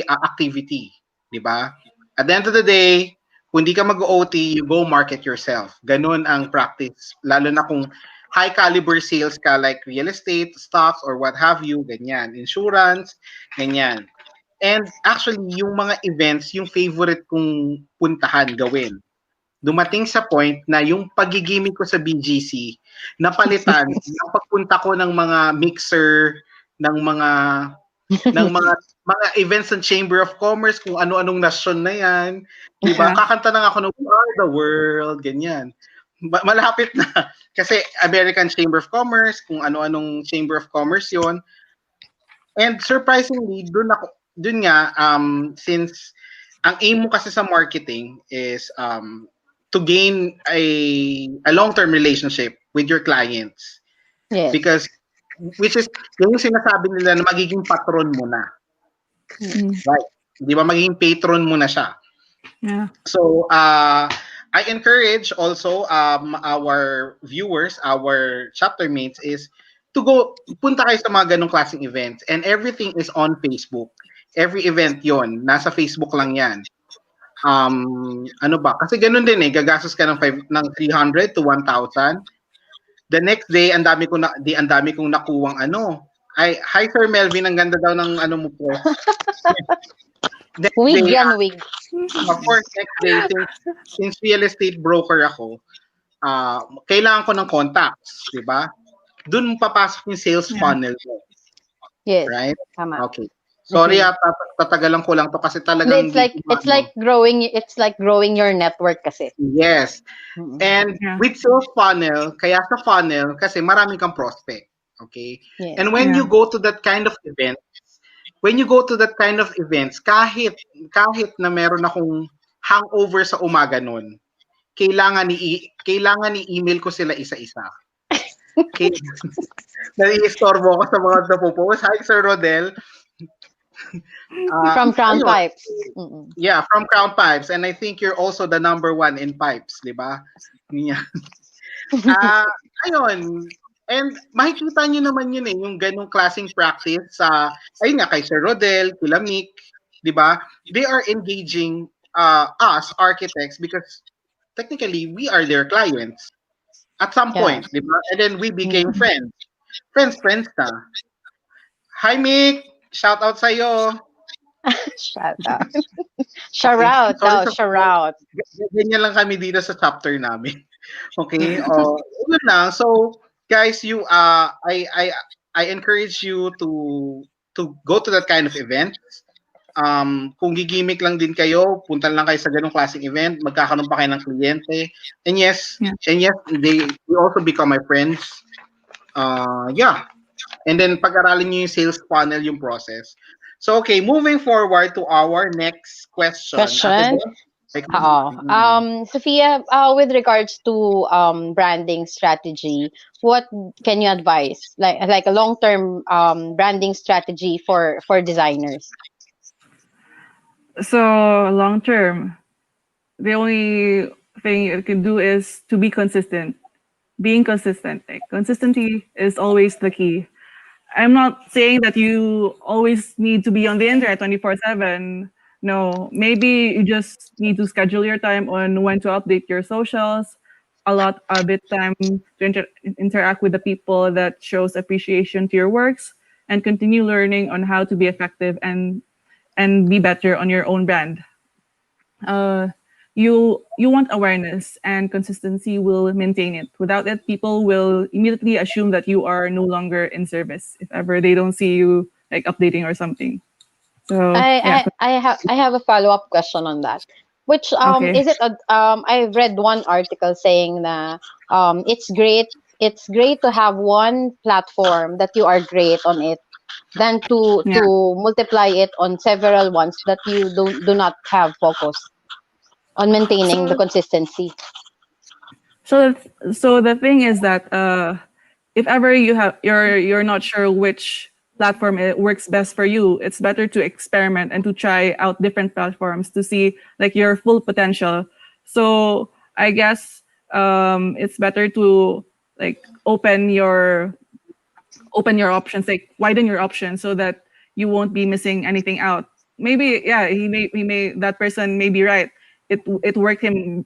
activity, 'di ba? At the end of the day, kung hindi ka mag-OT, you go market yourself. Ganun ang practice. Lalo na kung high caliber sales ka like real estate, stocks, or what have you, ganyan. Insurance, ganyan. And actually, yung mga events, yung favorite kong puntahan, gawin. dumating sa point na yung pagigimik ko sa BGC, napalitan ng pagpunta ko ng mga mixer, ng mga events ng Chamber of Commerce, kung ano-anong nasyon na yan. Diba? Yeah. Kakanta na nga ako ng We Are the World, ganyan. Malapit na. Kasi American Chamber of Commerce, kung ano-anong Chamber of Commerce yon. And surprisingly, dun nga, since ang aim mo kasi sa marketing is to gain a long-term relationship with your clients. Yes. Because, which is, yung sinasabi nila na magiging patron mo na. Right? Di ba? Magiging patron mo na siya. Yeah. So, I encourage also our viewers, our chapter mates is to punta kayo sa mga ganong klaseng events, and everything is on Facebook. Every event yon nasa Facebook lang yan. Ano ba? Kasi ganun din gagastos ka ng 300 to 1,000. The next day, ang dami kong nakuwang Ay, hi Sir Melvin, ang ganda daw ng ano mo po. Wig yan, wig. Of course, next day, since real estate broker ako, kailangan ko ng contacts, di ba? Doon papasok yung sales funnel mo. Yes. Right? Tama. Okay. Sorry, tatagalan ko lang to kasi talagang it's like growing your network kasi. Yes. And with sales funnel, kaya sa funnel kasi marami kang prospect. Okay? Yes. And when you go to that kind of event, kahit na meron akong hangover sa umaga nun, kailangan i-email ko sila isa-isa. Okay? Nai-istorbo ko sa mga napopost. Hi, Sir Rodel. From Crown Pipes. Yeah, from Crown Pipes. And I think you're also the number 1 in pipes, di ba? Yeah. Ayun. And makikita nyo naman yun yung ganong klaseng practice ayun nga, kay Sir Rodel, kila Mick, di ba? They are engaging us architects because technically we are their clients at some point, di ba? And then we became friends. Friends na. Hi Mick! Shout out sa'yo. Shout out. Shout out. Ganyan lang kami dito sa chapter namin. Okay? Yun lang. So, guys, I encourage you to go to that kind of event. Kung gigimik lang din kayo, punta lang kayo sa ganung klaseng event, magkakaroon pa kayo ng kliyente. And yes, they also become my friends. Yeah. And then pag-aralin niyo yung sales funnel, yung process. So, okay, moving forward to our next question. Sophia, with regards to branding strategy, what can you advise? Like a long-term branding strategy for designers? So long-term, the only thing you can do is to be consistent. Being consistent. Consistency is always the key. I'm not saying that you always need to be on the internet 24/7. No, maybe you just need to schedule your time on when to update your socials, a bit time to interact with the people that shows appreciation to your works, and continue learning on how to be effective and be better on your own brand. You want awareness, and consistency will maintain it. Without it, people will immediately assume that you are no longer in service if ever they don't see you like updating or something. So I have a follow-up question on that. Which is it? I've read one article saying that it's great to have one platform that you are great on it than to multiply it on several ones that you do not have focus on maintaining the consistency. So the thing is that if ever you're not sure which platform it works best for you, it's better to experiment and to try out different platforms to see like your full potential. So I guess it's better to like open your options, like widen your options so that you won't be missing anything out. Maybe he may that person may be right. It worked him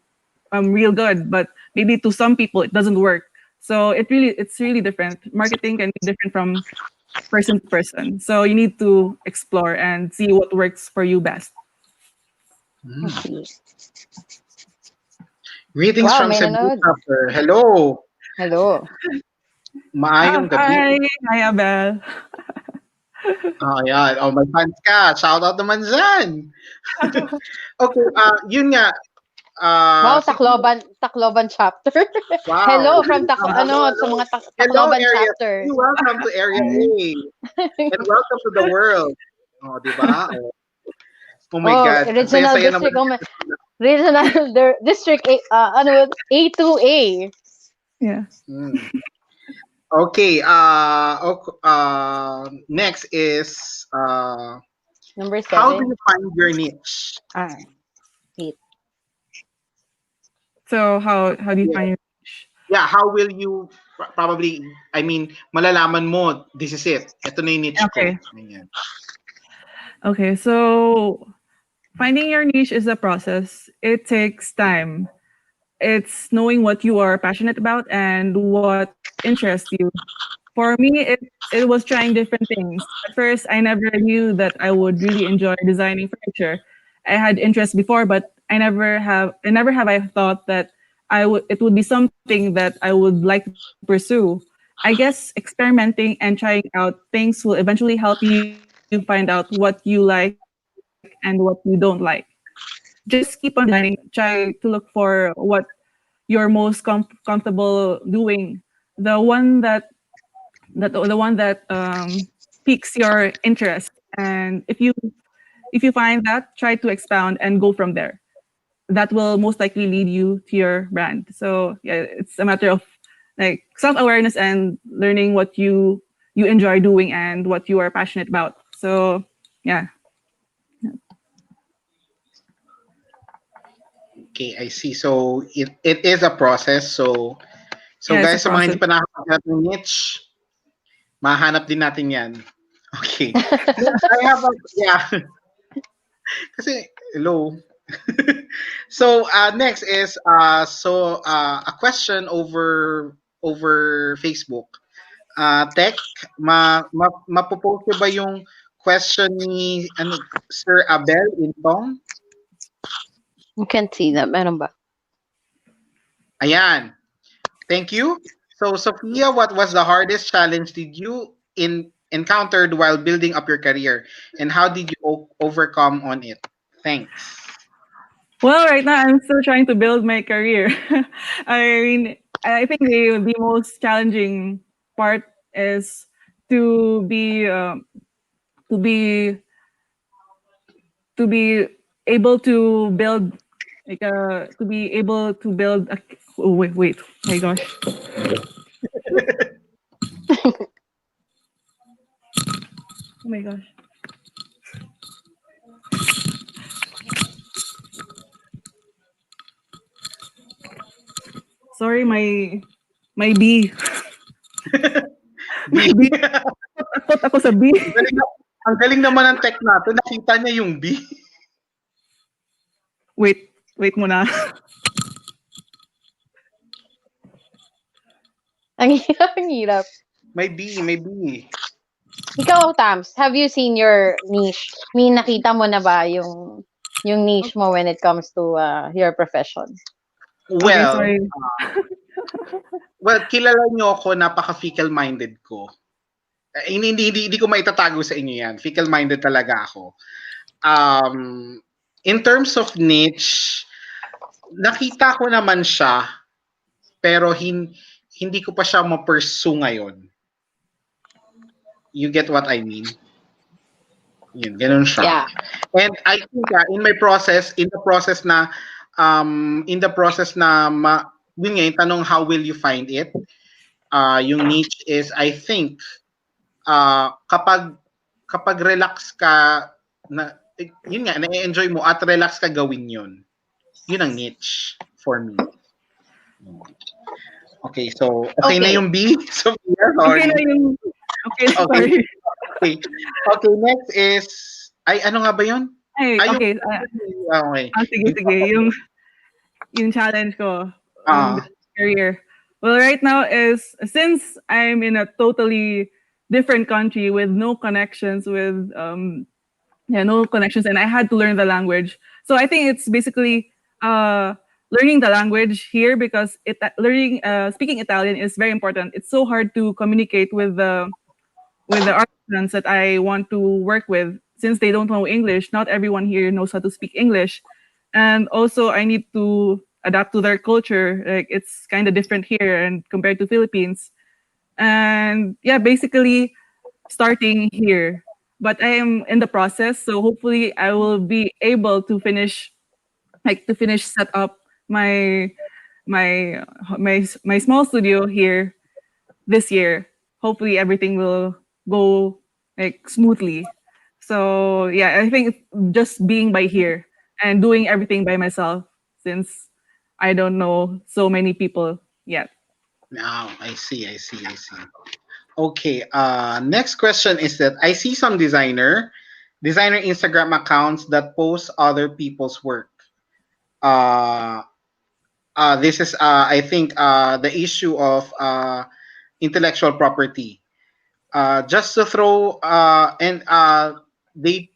real good, but maybe to some people it doesn't work. So it's really different. Marketing can be different from person to person. So you need to explore and see what works for you best. Greetings Wow, from may Cebu, nanood. Chapter. Hello. Hello. Maayong gabi. Hi, hi, Abel. Ayan. Oh, may fans ka. Shoutout naman dyan. Okay, yun nga. Wow, Sige. Tacloban chapter. Hello, Hello from sa hello. mga Hello, Tacloban Area chapter. C. Welcome to Area A. And welcome to the world. Oh, di ba? Oh my Oh, God. Ang regional saya-saya naman. district. Oh, regional district A, ano, A2A. Yeah. Mm. Okay, next is Number how do 7. you find your niche? Ah, 8. So how do you Yeah. find your Yeah, how will you probably, I mean, malalaman mo, this is it. Ito na yung niche ko. okay. Ganyan. Okay, so finding your niche is a process. It takes time. It's knowing what you are passionate about and what interests you. For me, it was trying different things. At first, I never knew that I would really enjoy designing furniture. I had interest before, but I never have I thought that it would be something that I would like to pursue. I guess experimenting and trying out things will eventually help you find out what you like and what you don't like. Just keep on designing, try to look for what you're most comfortable doing. The one the one that piques your interest, and if you find that, try to expound and go from there. That will most likely lead you to your brand. So yeah, it's a matter of like self-awareness and learning what you enjoy doing and what you are passionate about. So yeah. Okay, I see. So it is a process. So Yeah, it's a guys, sa mga process. hindi pa nakakahanap ng niche, mahanap din natin yan. Okay. I have a, yeah. Kasi, hello. So next is a question over Facebook. Tech, mapopost ko ba yung question ni Sir Abel Intong? You can see that. Meron ba? Ayan. Thank you. So Sophia, what was the hardest challenge did you encountered while building up your career, and how did you overcome on it? Thanks. Well, right now I'm still trying to build my career. I mean, I think the most challenging part is to be to be to be able to build to be able to build a oh, wait, my gosh, oh my gosh, sorry, my B. My B. B. Takot ako sa B. Ang galing naman ng tech natin. Nakita niya yung B. Wait muna. Ang hirap, ang hirap. May B, may B. Ikaw, Tams, have you seen your niche? Nakita mo na ba yung niche mo when it comes to your profession? Okay, Well, sorry. kilala niyo ako, napaka-fickle-minded ko. Hindi ko maitatago sa inyo yan. Fickle-minded talaga ako. In terms of niche, nakita ko naman siya, pero hindi ko pa siya ma-pursue ngayon. You get what I mean? Yun, ganun siya. Yeah. And I think in the process na yun nga, yung tanong, how will you find it? Yung niche is, I think, kapag relax ka, yun nga, na-enjoy mo at relax ka gawin yun. Yun ang niche for me. Okay, so okay na yung B? Sophia, sorry. Okay na yung okay, Okay. sorry. Okay. Okay, next is, ano nga ba yun? Ay, okay. Okay. Sige. Yung challenge ko Ah, career. Well, right now is since I'm in a totally different country with no connections no connections, and I had to learn the language. So I think it's basically learning the language here because learning speaking Italian is very important. It's so hard to communicate with the artisans that I want to work with since they don't know English. Not everyone here knows how to speak English. And also I need to adapt to their culture. Like it's kind of different here and compared to Philippines. And yeah, basically starting here. But I am in the process, so hopefully I will be able to finish set up my my small studio here this year. Hopefully everything will go like smoothly. So yeah, I think just being by here and doing everything by myself since I don't know so many people yet. Now, I see. Okay, next question is that I see some designer Instagram accounts that post other people's work. Uh, this is, I think, the issue of intellectual property. Just to throw, and they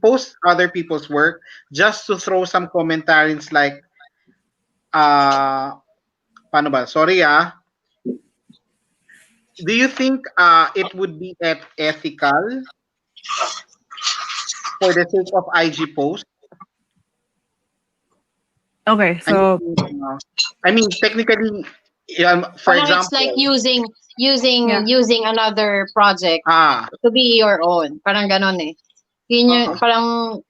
post other people's work just to throw some commentaries like, uh, paano ba? Sorry, do you think it would be ethical for the sake of IG post? Okay, I so mean, technically, for Parang it's like example, yeah. using another project ah, to be your own. Parang ganon eh. Yun yung uh, parang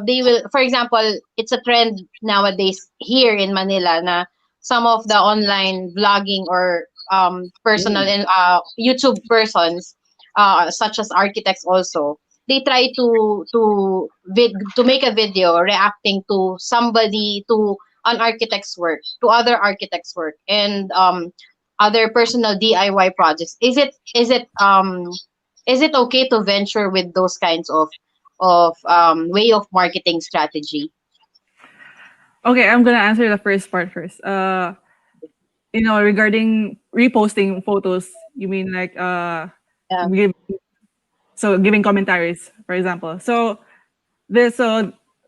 they will, for example, it's a trend nowadays here in Manila na some of the online vlogging or personal mm, and YouTube persons, such as architects also, they try to make a video reacting to somebody, to an architect's work, to other architects' work, and other personal DIY projects. Is it okay to venture with those kinds of way of marketing strategy? Okay, I'm gonna answer the first part first. Regarding reposting photos, you mean like Yeah. give, giving commentaries, for example. So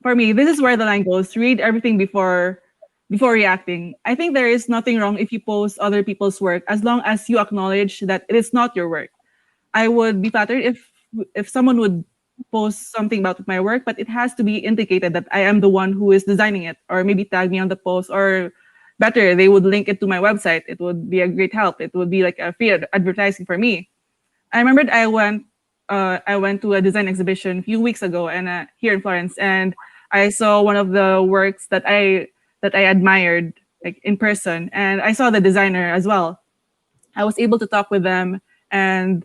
for me, this is where the line goes. Read everything before reacting. I think there is nothing wrong if you post other people's work as long as you acknowledge that it is not your work. I would be flattered if someone would post something about my work, but it has to be indicated that I am the one who is designing it, or maybe tag me on the post, or better, they would link it to my website. It would be a great help. It would be like a free advertising for me. I remembered I went to a design exhibition a few weeks ago and here in Florence, and I saw one of the works that I admired like in person, and I saw the designer as well. I was able to talk with them, and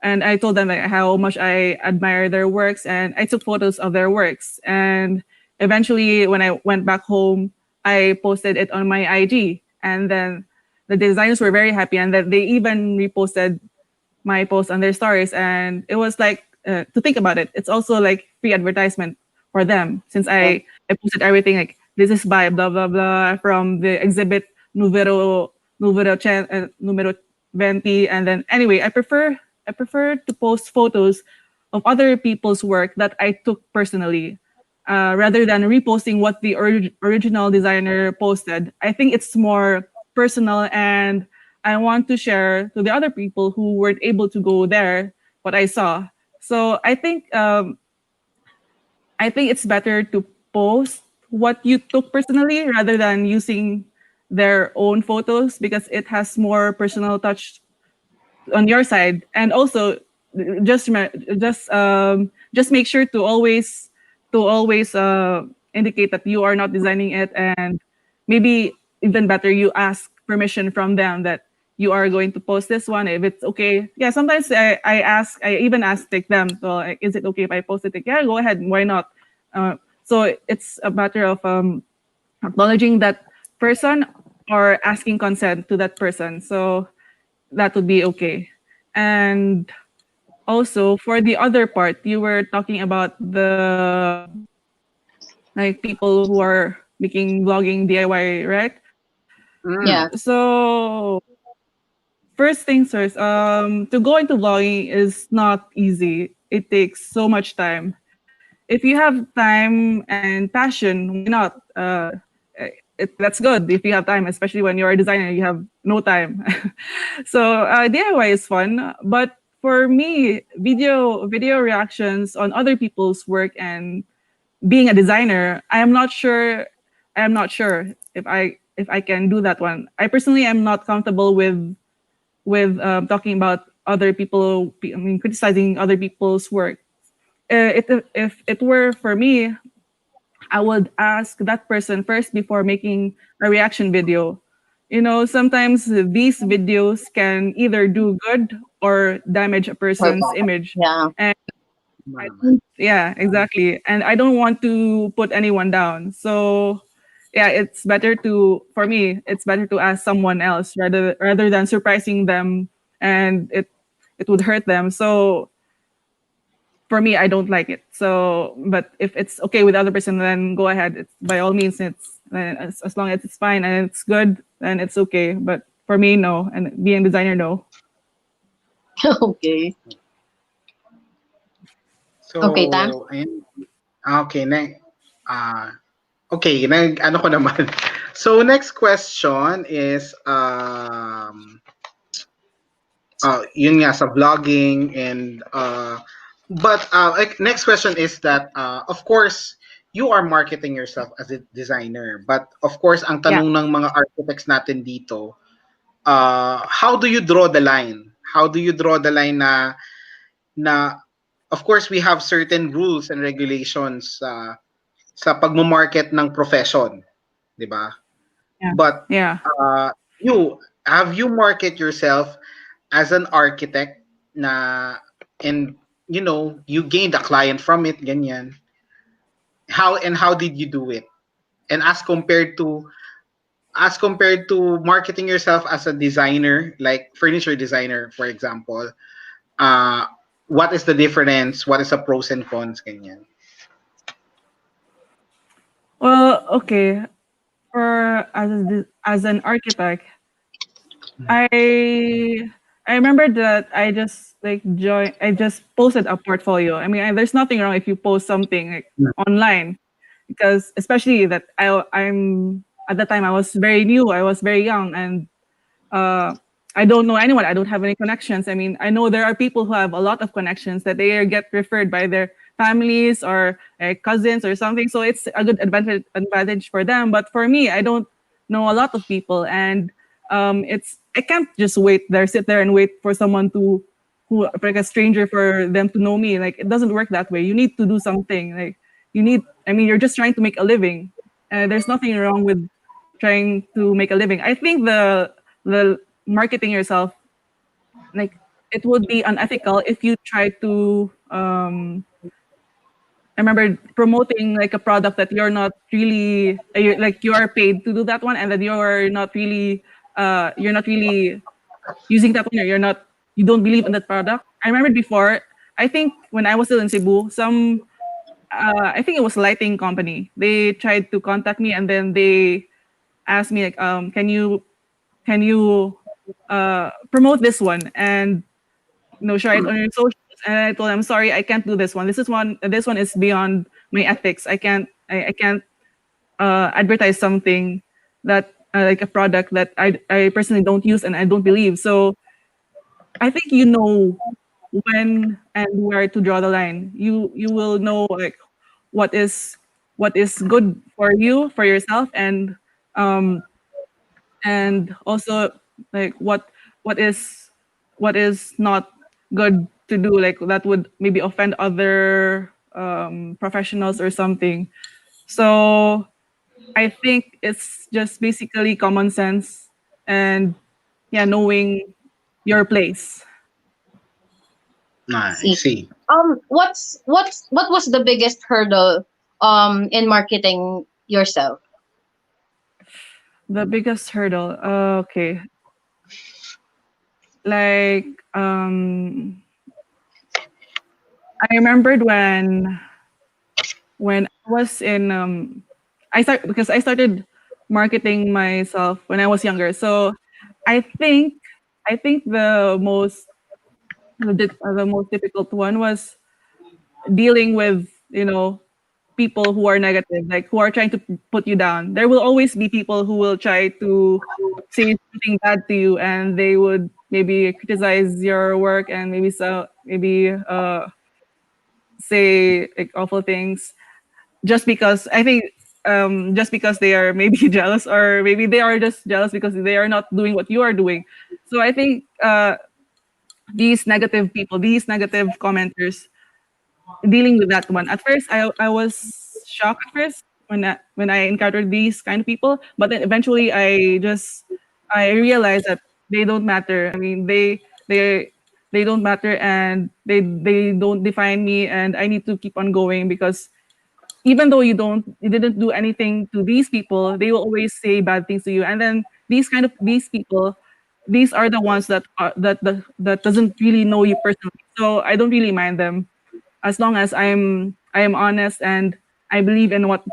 I told them like how much I admire their works, and I took photos of their works. And eventually, when I went back home, I posted it on my IG, and then the designers were very happy, and that they even reposted my post on their stories. And it was like, to think about it, it's also like free advertisement for them since I posted everything like this is by blah blah blah from the exhibit numero 20. And then anyway, I prefer to post photos of other people's work that I took personally, rather than reposting what the original designer posted. I think it's more personal, and I want to share to the other people who weren't able to go there what I saw. So I think it's better to post what you took personally rather than using their own photos because it has more personal touch on your side. And also just rem- just make sure to always indicate that you are not designing it, and maybe even better, you ask permission from them that you are going to post this one if it's okay. Yeah, sometimes I even ask like them, so like, is it okay if I post it? Like, yeah, go ahead, why not? So it's a matter of acknowledging that person or asking consent to that person, so that would be okay. And also for the other part, you were talking about the like people who are making vlogging DIY, right? mm, Yeah. So first things first, to go into vlogging is not easy. It takes so much time. If you have time and passion, why not? that's good if you have time, especially when you're a designer, you have no time. So DIY is fun, but for me, video reactions on other people's work and being a designer, I am not sure if I can do that one. I personally am not comfortable with talking about other people. I mean, criticizing other people's work. If it were for me, I would ask that person first before making a reaction video. Sometimes these videos can either do good or damage a Or person's bad. image. Yeah. And Tama I naman. don't, yeah, exactly. And I don't want to put anyone down. So yeah, for me, it's better to ask someone else rather than surprising them, and it would hurt them. So for me, I don't like it. So, but if it's okay with the other person, then go ahead. It's by all means. As long as it's fine and it's good, then it's okay. But for me, no. And being a designer, no. Okay. Okay, Tam. So, ayun. Okay, ah, okay, ano ko naman. So, next question is, yun nga sa vlogging and but next question is that of course you are marketing yourself as a designer, but of course ang Yeah, tanong ng mga architects natin dito, how do you draw the line? How do you draw the line na of course we have certain rules and regulations sa pagmo-market ng profession, 'di ba? yeah, But yeah. you have you market yourself as an architect na and you gained a client from it ganyan, how did you do it, and as compared to marketing yourself as a designer like furniture designer for example, uh what is the difference, what is the pros and cons ganyan? Well, okay. For as an architect, I I remember that I just posted a portfolio. I mean, there's nothing wrong if you post something like online, because especially that I'm at the time I was very new, I was very young, and uh, I don't know anyone. I don't have any connections. I mean, I know there are people who have a lot of connections that they get referred by their families or cousins or something. So it's a good advantage for them. But for me, I don't know a lot of people, and I can't just sit there and wait for someone like a stranger for them to know me. Like it doesn't work that way. You need to do something. Like you need. I mean, you're just trying to make a living. There's nothing wrong with trying to make a living. I think the marketing yourself, like it would be unethical if you try to I remember promoting like a product that you're not really like you are paid to do that one, and that you're not really using that one, or you don't believe in that product. I remember before, I think when I was still in Cebu, I think it was lighting company, they tried to contact me, and then they asked me like, can you promote this one and share it on your socials? And I told them, sorry, I can't do this one. This one is beyond my ethics. I can't advertise something that like a product that I personally don't use and I don't believe. So I think when and where to draw the line. You will know like what is what is good for you, for yourself, um and also like what is not good to do, like that would maybe offend other professionals or something. So I think it's just basically common sense, and yeah, knowing your place. I See. see. What was the biggest hurdle in marketing yourself? The biggest hurdle, okay, like I remembered when I was in I started marketing myself when I was younger. So I think I think the most difficult one was dealing with, people who are negative, like who are trying to put you down. There will always be people who will try to say something bad to you, and they would maybe criticize your work and maybe say like awful things just because I think just because they are maybe jealous, or maybe they are just jealous because they are not doing what you are doing. So I think these negative people, these negative commenters, dealing with that one. At first, I was shocked at first when I encountered these kind of people, but then eventually I realized that they don't matter. I mean, they don't matter, and they don't define me, and I need to keep on going because even though you didn't do anything to these people, they will always say bad things to you. And then these people, these are the ones that doesn't really know you personally. So I don't really mind them as long as I am honest and I believe in what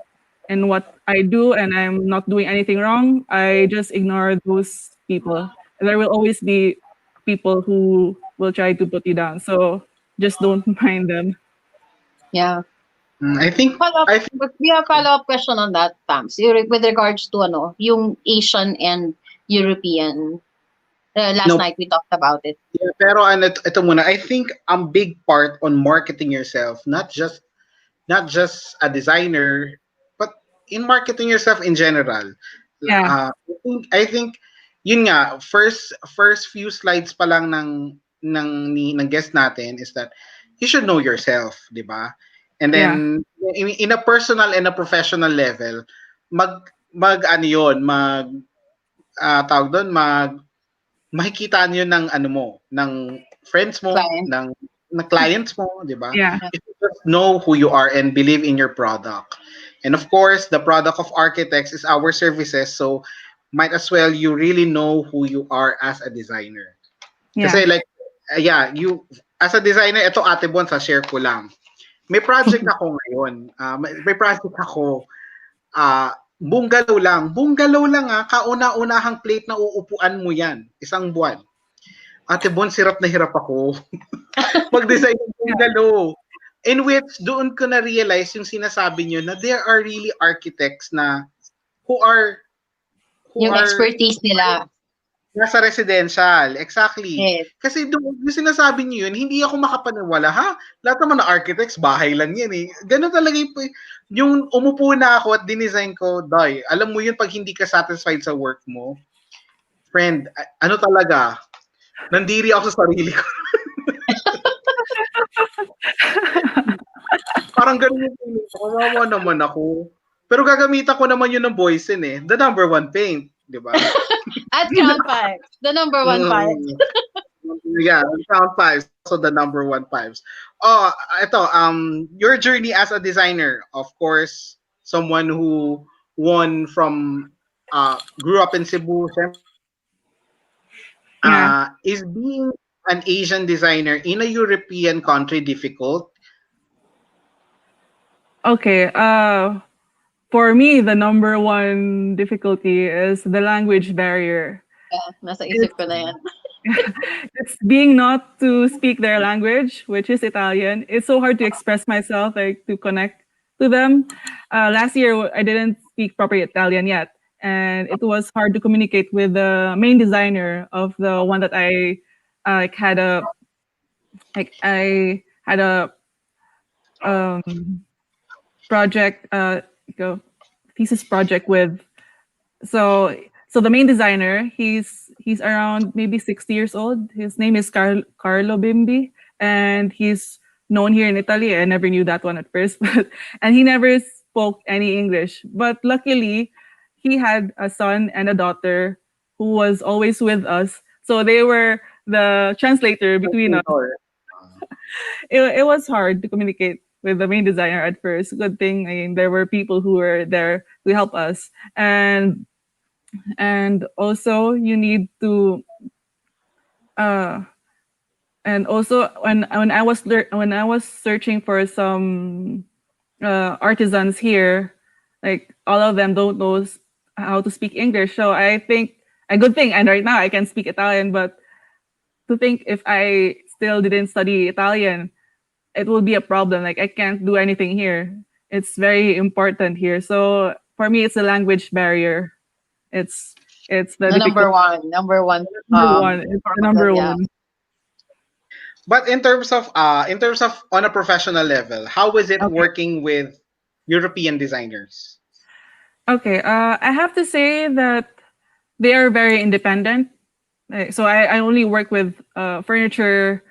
I do and I'm not doing anything wrong. I just ignore those people. There will always be people who will try to put you down. So just don't mind them. Yeah. I think Follow up, I think but we have follow-up question on that, Tams. With regards to ano, yung Asian and European. Last no. night we talked about it. Yeah, pero ano, ito muna. I think ang big part on marketing yourself, not just a designer, but in marketing yourself in general. Yeah, I think yun nga, first few slides pa lang ng guest natin is that you should know yourself, 'di ba? And yeah, then in a personal and a professional level, mag ano yun, tawag doon, makikita niyo ng ano mo, ng friends mo, Client. ng clients mo, 'di ba? yeah, Yeah. If you just know who you are and believe in your product. And of course, the product of architects is our services, so might as well you really know who you are as a designer. yeah. Kasi like yeah, you as a designer, ito Ate Bon sa share ko lang. May project ako ngayon. May project ako bungalow lang kauna-unahang plate na uupuan mo yan, isang buwan. Ate Bon, hirap na hirap ako mag-design ng Yeah. bungalow. In which, doon ko na-realize yung sinasabi nyo na there are really architects na who are who Yung are expertise nila. nasa residential. Exactly. Yes. Kasi doon, yung sinasabi niyo yun, hindi ako makapaniwala, ha? Lahat naman ng architects, bahay lang yan eh. Ganun talaga yung umupo na ako at dinesign ko, Day, alam mo yun pag hindi ka satisfied sa work mo, friend, ano talaga, nandiri ako sa sarili ko. Parang ganun yung feeling ko, kawawa naman ako. Pero gagamitan ko naman yun ng Boysen eh. The number one paint, di ba? At Crown Five. The number one five. Mm. Yeah, round fives, also the number one fives. Oh, ito, your journey as a designer, of course, someone who won from, grew up in Cebu, Yeah. is being an Asian designer in a European country difficult? Okay. For me, the number one difficulty is the language barrier. Yeah, nasa isip ko na yan. It's being not to speak their language, which is Italian. It's so hard to express myself, like to connect to them. Last year, I didn't speak proper Italian yet, and it was hard to communicate with the main designer of the one that like had a I had a um, project, go thesis project with. So so the main designer, he's around maybe 60 years old. His name is Carlo Bimbi, and he's known here in Italy. I never knew that one at first, but and he never spoke any English. But luckily, he had a son and a daughter who was always with us. So they were the translator between us. It was hard to communicate with the main designer at first. Good thing, I mean, there were people who were there to help us, and also you need to uh and also when I was searching for some artisans here, like all of them don't know how to speak English. So I think a good thing, and right now I can speak Italian, but to think if I still didn't study Italian, it will be a problem. Like I can't do anything here. It's very important here. So for me, it's a language barrier. It's it's the The difficult number one number one. It's the problem, number yeah. one. But in terms of on a professional level, how is it Okay. working with European designers? Okay. I have to say that they are very independent. So I only work with furniture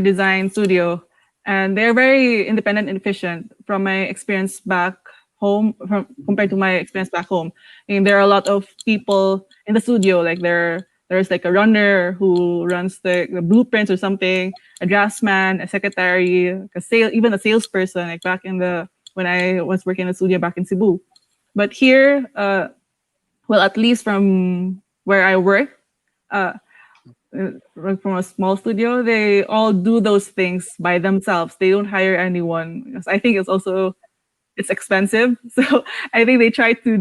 design studio, and they're very independent and efficient from my experience back home from compared to my experience back home. I mean, there are a lot of people in the studio, like there's like a runner who runs the blueprints or something, a draftsman, a secretary, even a salesperson, like back in the when I was working in the studio back in Cebu. But here, well, at least from where I work, uh, from a small studio, they all do those things by themselves. They don't hire anyone. Because I think it's expensive. So I think they try to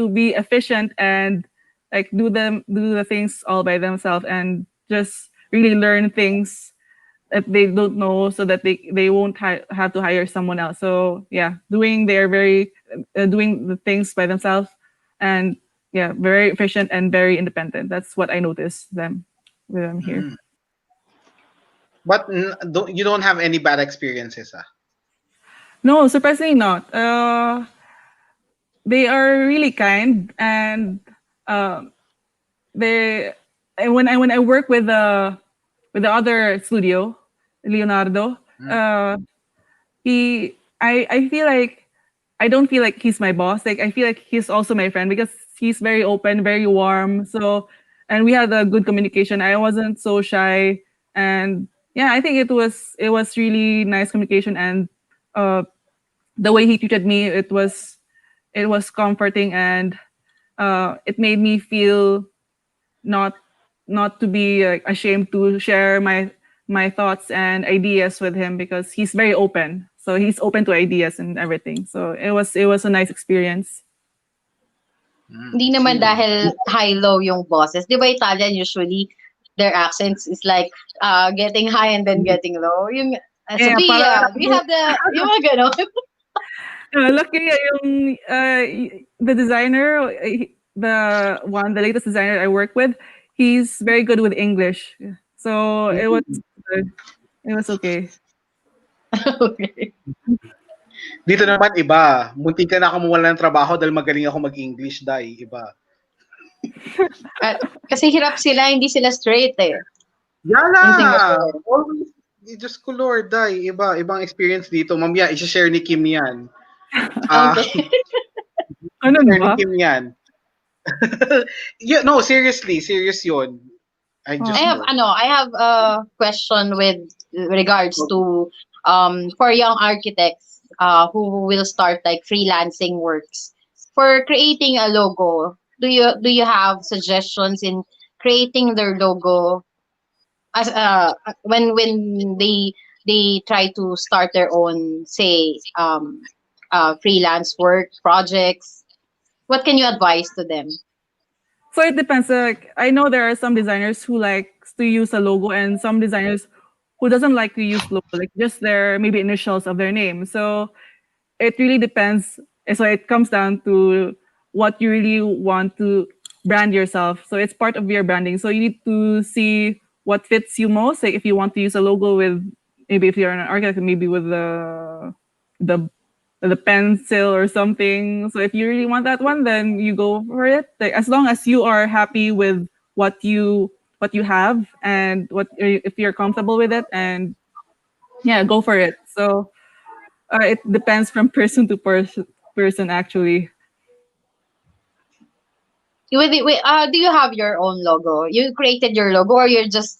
be efficient and like do the things all by themselves and just really learn things that they don't know so that they won't have to hire someone else. So yeah, doing the things by themselves, and yeah, very efficient and very independent. That's what I noticed with them here. Mm. But you don't have any bad experiences, ah? No, surprisingly not. They are really kind, and uh, they and when I work with the other studio, Leonardo, Mm. uh, I feel like I don't feel like he's my boss. Like I feel like he's also my friend because he's very open, very warm. So and we had a good communication. I wasn't so shy, and yeah, I think it was really nice communication, and uh, the way he treated me, it was comforting, and it made me feel not not to be ashamed to share my thoughts and ideas with him because he's very open. So he's open to ideas and everything. So it was a nice experience. Mm, Hindi I naman see. dahil high-low yung bosses. 'Di ba Italian usually their accents is like getting high and then getting low. Yung Yeah, para Sophia, do you have yung mga ganon? lucky the designer, the latest designer I work with, he's very good with English. So it was Mm. good. It was okay. Okay. Dito naman iba, muntik ka na ako mawalan ng trabaho dahil magaling ako mag-English, dai, iba. At, kasi hirap sila, hindi sila straight eh. Yala! In Singapore. Always, Diyos ko Lord, dai, ibang experience dito. Mamaya, i-share ni Kim yan. Ah, Okay. Ganun share ni ba? Kim yan. No, seriously, serious yun. Ay, I Diyos have ko. I have a question with regards Okay. to for young architects who will start like freelancing works. For creating a logo, do you have suggestions in creating their logo as when they try to start their own, say, freelance work projects? What can you advise to them? So it depends. Like I know there are some designers who likes to use a logo, and some designers who doesn't like to use logo, like just their maybe initials of their name. So it really depends. So it comes down to what you really want to brand yourself. So it's part of your branding. So you need to see what fits you most. Like if you want to use a logo with, maybe if you're an architect, maybe with the the pencil or something. So if you really want that one, then you go for it. Like as long as you are happy with what you have, and what if you're comfortable with it, and yeah, go for it. So it depends from person to person actually. Do you have your own logo? You created your logo, or you just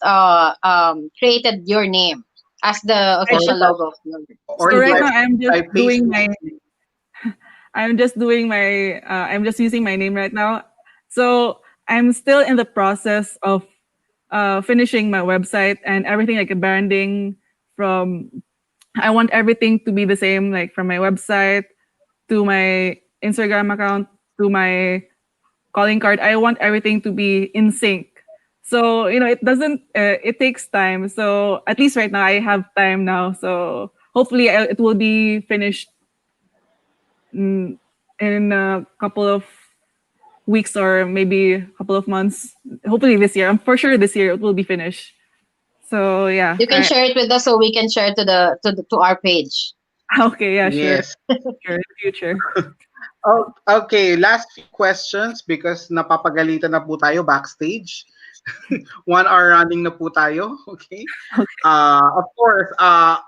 created your name as the I official just logo of your Or so right studio? now I'm just using my name right now. So I'm still in the process of finishing my website and everything, like branding. From I want everything to be the same, like from my website to my Instagram account to my calling card. I want everything to be in sync. So it doesn't. It takes time. So at least right now I have time now. So hopefully it will be finished in a couple of weeks or maybe a couple of months. Hopefully this year. I'm for sure this year it will be finished. So yeah, You can share it with us so we can share to our page. okay, yeah, sure, Yes. sure, in the future. Oh, okay, last few questions because napapagalitan na po tayo backstage. 1 hour running na po tayo. Okay. Of course,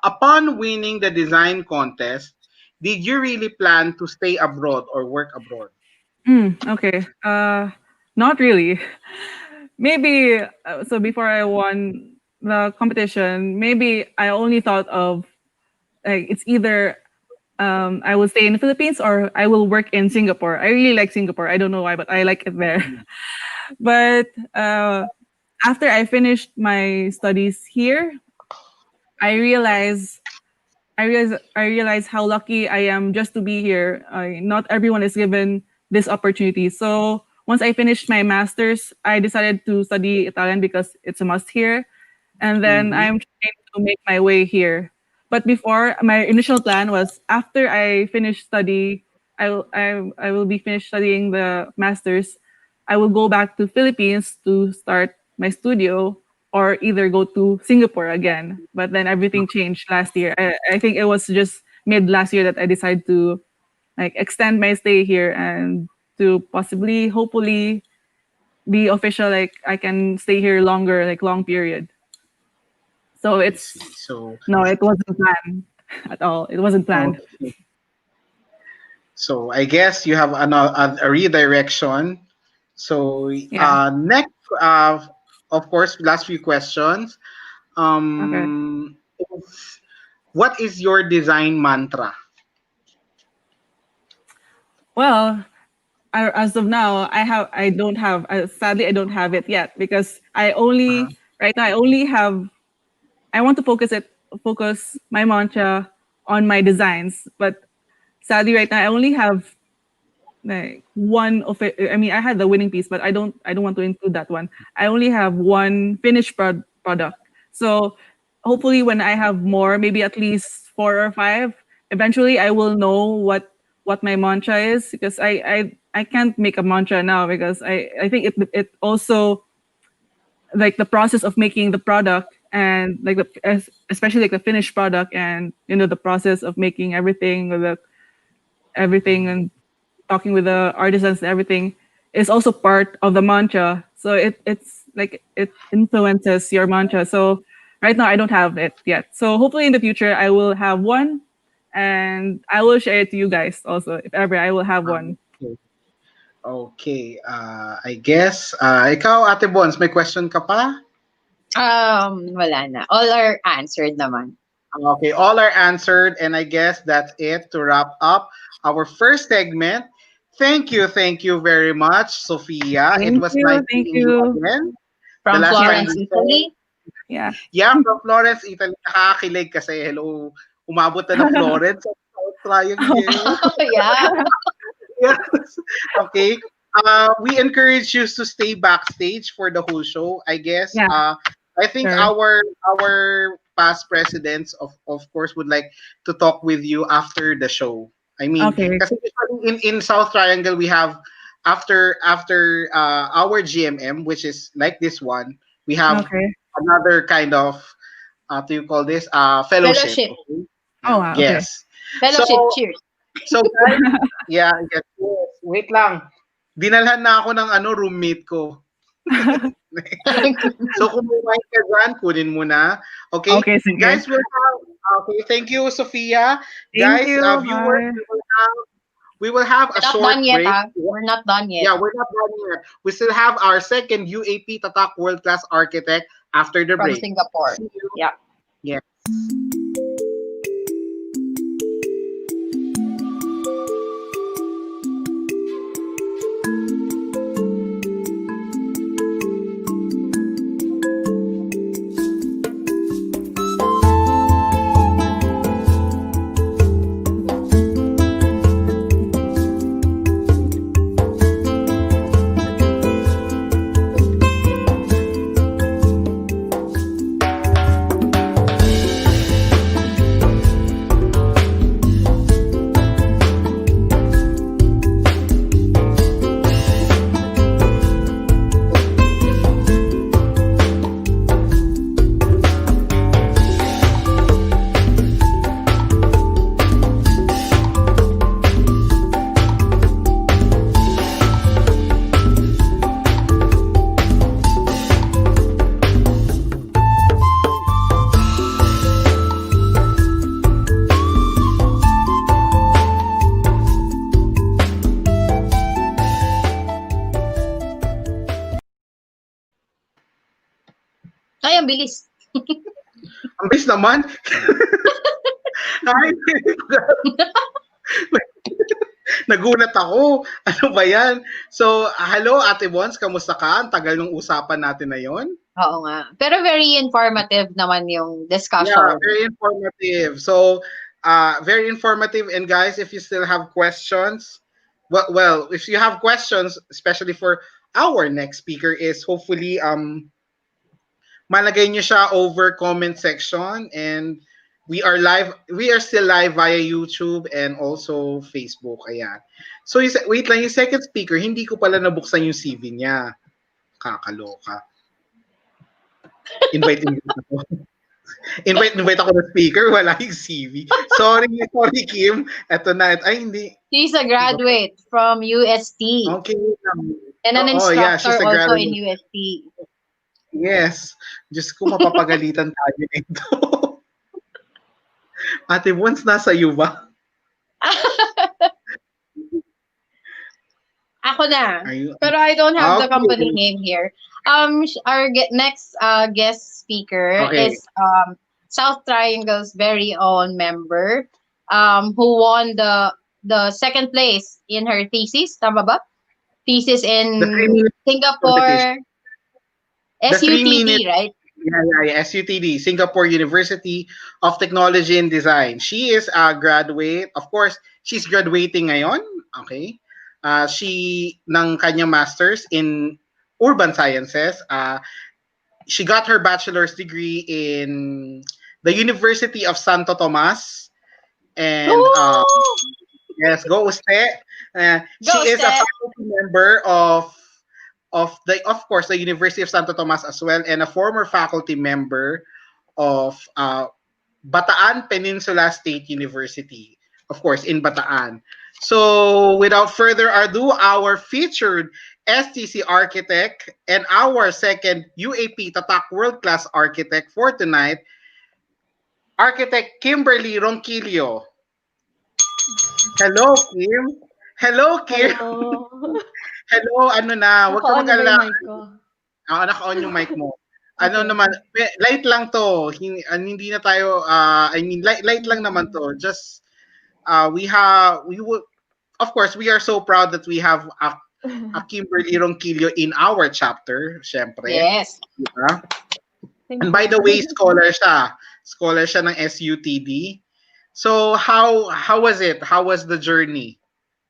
upon winning the design contest, did you really plan to stay abroad or work abroad? Okay. Not really. Maybe so before I won the competition, maybe I only thought of like it's either I will stay in the Philippines or I will work in Singapore. I really like Singapore. I don't know why, but I like it there. But after I finished my studies here, I realized I realize how lucky I am just to be here. Not everyone is given this opportunity. So once I finished my masters, I decided to study Italian because it's a must here, and then Mm-hmm. I'm trying to make my way here. But before, my initial plan was after I finish study, I will be finished studying the masters. I will go back to Philippines to start my studio or either go to Singapore again. But then everything changed last year. I think it was just mid last year that I decided to like extend my stay here and to possibly, hopefully, be official. Like I can stay here longer, like long period. So I it's see. So, no, it wasn't planned at all. It wasn't planned. okay. So I guess you have a redirection. So Yeah. next, of course, last few questions. Okay. Is- what is your design mantra? Well, as of now, I don't have. Sadly, I don't have it yet because I Uh, only right now I only have. I want to focus my mantra on my designs, but sadly, right now I only have like one of it. I mean, I had the winning piece, but I don't want to include that one. I only have one finished product. So hopefully when I have more, maybe at least 4 or 5, eventually I will know what my mantra is because I can't make a mantra now because I think it also like the process of making the product and like especially like the finished product and the process of making everything with the everything and talking with the artisans and everything is also part of the mantra. So it's like it influences your mantra. So right now I don't have it yet. So hopefully in the future I will have one and I will share it to you guys also if ever I will have one. okay. Okay. I guess, ikaw, Ate Bons, may question ka pa? Wala na. All are answered naman. Okay, all are answered, and I guess that's it to wrap up our first segment. Thank you very much, Sophia. It Thank was nice you. Thank seeing you you. again. The From last time Florence, we saw, Italy. Yeah. yeah, from Florence, Italy. Nakakakilig kasi, hello, umabot na ng Florence sa South Triangle. Yeah. Yes. Okay. We encourage you to stay backstage for the whole show. I guess. Yeah, I think sure. our past presidents of course would like to talk with you after the show. I mean, Okay. kasi usually in South Triangle we have after our GMM, which is like this one, we have Okay. another kind of do you call this fellowship. Fellowship. Okay. Oh wow, okay. Yes. So Fellowship. Cheers. so guys, yeah, yes, yes. Wait lang. Dinalhan na ako ng ano roommate ko. So kung may mic ka dyan, kunin mo na. Okay? Okay, sige. Guys, okay, thank you, Sophia. Thank Guys, you. viewers, Bye. we will have a We're not short done yet, break. ah. We're not done yet. Yeah, we're not done yet. We still have our second UAP Tatak World Class Architect after the From break. Singapore. See you. Yeah. Yeah. Ay, ang bilis. Ang bilis naman. Ay, nagulat ako. Ano ba yan? So, hello Ate Bons, kamusta ka? Ang tagal ng usapan natin na yon. Oo nga. Pero very informative naman yung Yeah, discussion. very informative. So, very informative. And guys, if you still have questions, well, if you have questions, especially for our next speaker, is hopefully malagay nyo siya over comment section, and we are still live via YouTube and also Facebook. Ayan. So, wait lang, yung second speaker, hindi ko pala nabuksan yung CV niya. Kakaloka. Invite ako. Invite ako ng speaker, wala yung CV. Sorry Kim. Eto na. Ay, hindi. She's a graduate from UST Okay. and an Oh, yeah, instructor she's a also in graduate. UST. Yes. Diyos ko, mapapagalitan tayo nito. Ate Bons, nasa iyo ba? Ako na. Are you? Pero I don't have the Okay. company name here. Our next guest speaker Okay. is South Triangle's very own member who won the second place in her thesis. Tama ba? Thesis The in 3-minute competition. Singapore The 3-minute, SUTD, right? yeah, SUTD, Singapore University of Technology and Design. She is a graduate. Of course, she's graduating ngayon. Okay. She ng kanyang masters in urban sciences. She got her bachelor's degree in the University of Santo Tomas, and Woo! yes, go Uste. She Go, is a Steph! faculty member of course the University of Santo Tomas as well, and a former faculty member of Bataan Peninsula State University, of course in Bataan. So without further ado, our featured STC architect and our second UAP Tatak World Class Architect for tonight, Architect Kimberly Ronquillo. Hello, Kim. Hello, Kim. Hello. Hello, ano na, wag ka Naka-on na ba mag-alala. yung mic ko? Naka-on yung mic mo. Ano Okay, naman, okay. light lang to. Hindi na tayo, I mean, light lang naman to. Just, we would, of course, we are so proud that we have a Kimberly Ronquillo in our chapter, syempre. Yes. Diba? Thank And by the you. way, scholar siya. Scholar siya ng SUTD. So, how was it? How was the journey?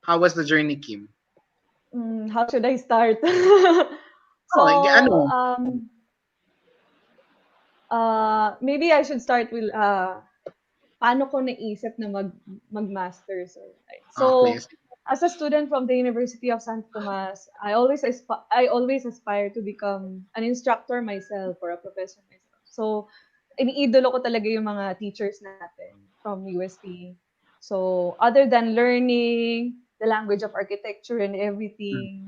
How was the journey, Kim? How should I start? So, Ano? maybe I should start with paano ko naisip na mag-masters. Right? So, Please. as a student from the University of Santo Tomas, I always aspire to become an instructor myself or a professor myself. So, iniidolo ko talaga yung mga teachers natin from UST. So, other than learning the language of architecture and everything,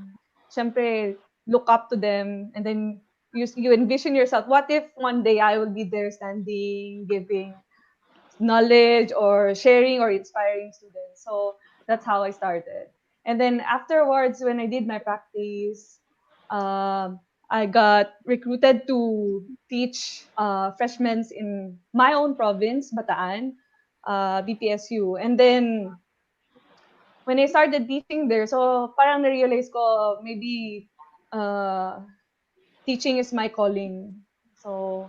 syempre, look up to them, and then you envision yourself, what if one day I will be there standing, giving knowledge or sharing or inspiring students. So that's how I started. And then afterwards, when I did my practice, I got recruited to teach freshmen in my own province, Bataan, BPSU. And then when I started teaching there, so parang na-realize ko maybe teaching is my calling. So,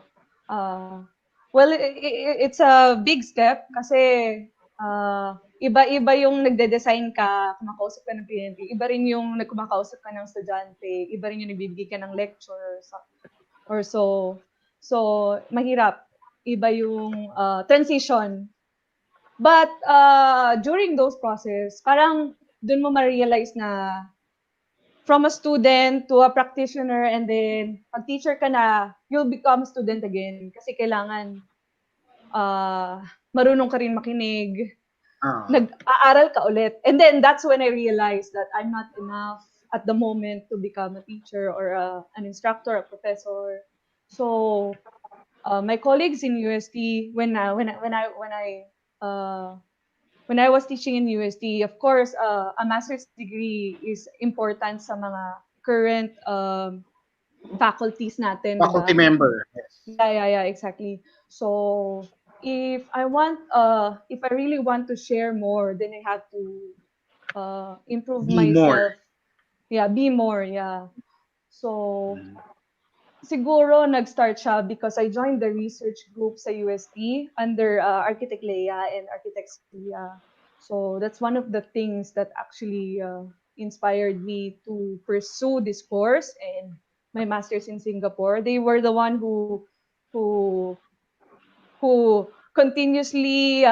well, it's a big step kasi iba-iba yung nagde-design ka, kumakausap ka ng PNP, iba rin yung nagkumakausap ka ng estudyante, iba rin yung nagbibigay ka ng lecture or so. So, mahirap. Iba yung transition. But during those process, parang dun mo ma-realize na from a student to a practitioner, and then pag teacher ka na, you'll become a student again. Kasi kailangan marunong ka rin makinig. Nag-aaral ka ulit. And then that's when I realized that I'm not enough at the moment to become a teacher or an instructor, a professor. So my colleagues in UST, when I was teaching in UST, of course, a master's degree is important sa mga current faculties natin, di Faculty ba? member. Yes. Yeah, exactly. So if I really want to share more, then I have to improve Be more. myself. Yeah, be more. Yeah. So siguro nag-start siya because I joined the research group sa UST under Architect Leia and Architect Sophia. So that's one of the things that actually inspired me to pursue this course and my master's in Singapore. They were the one who who continuously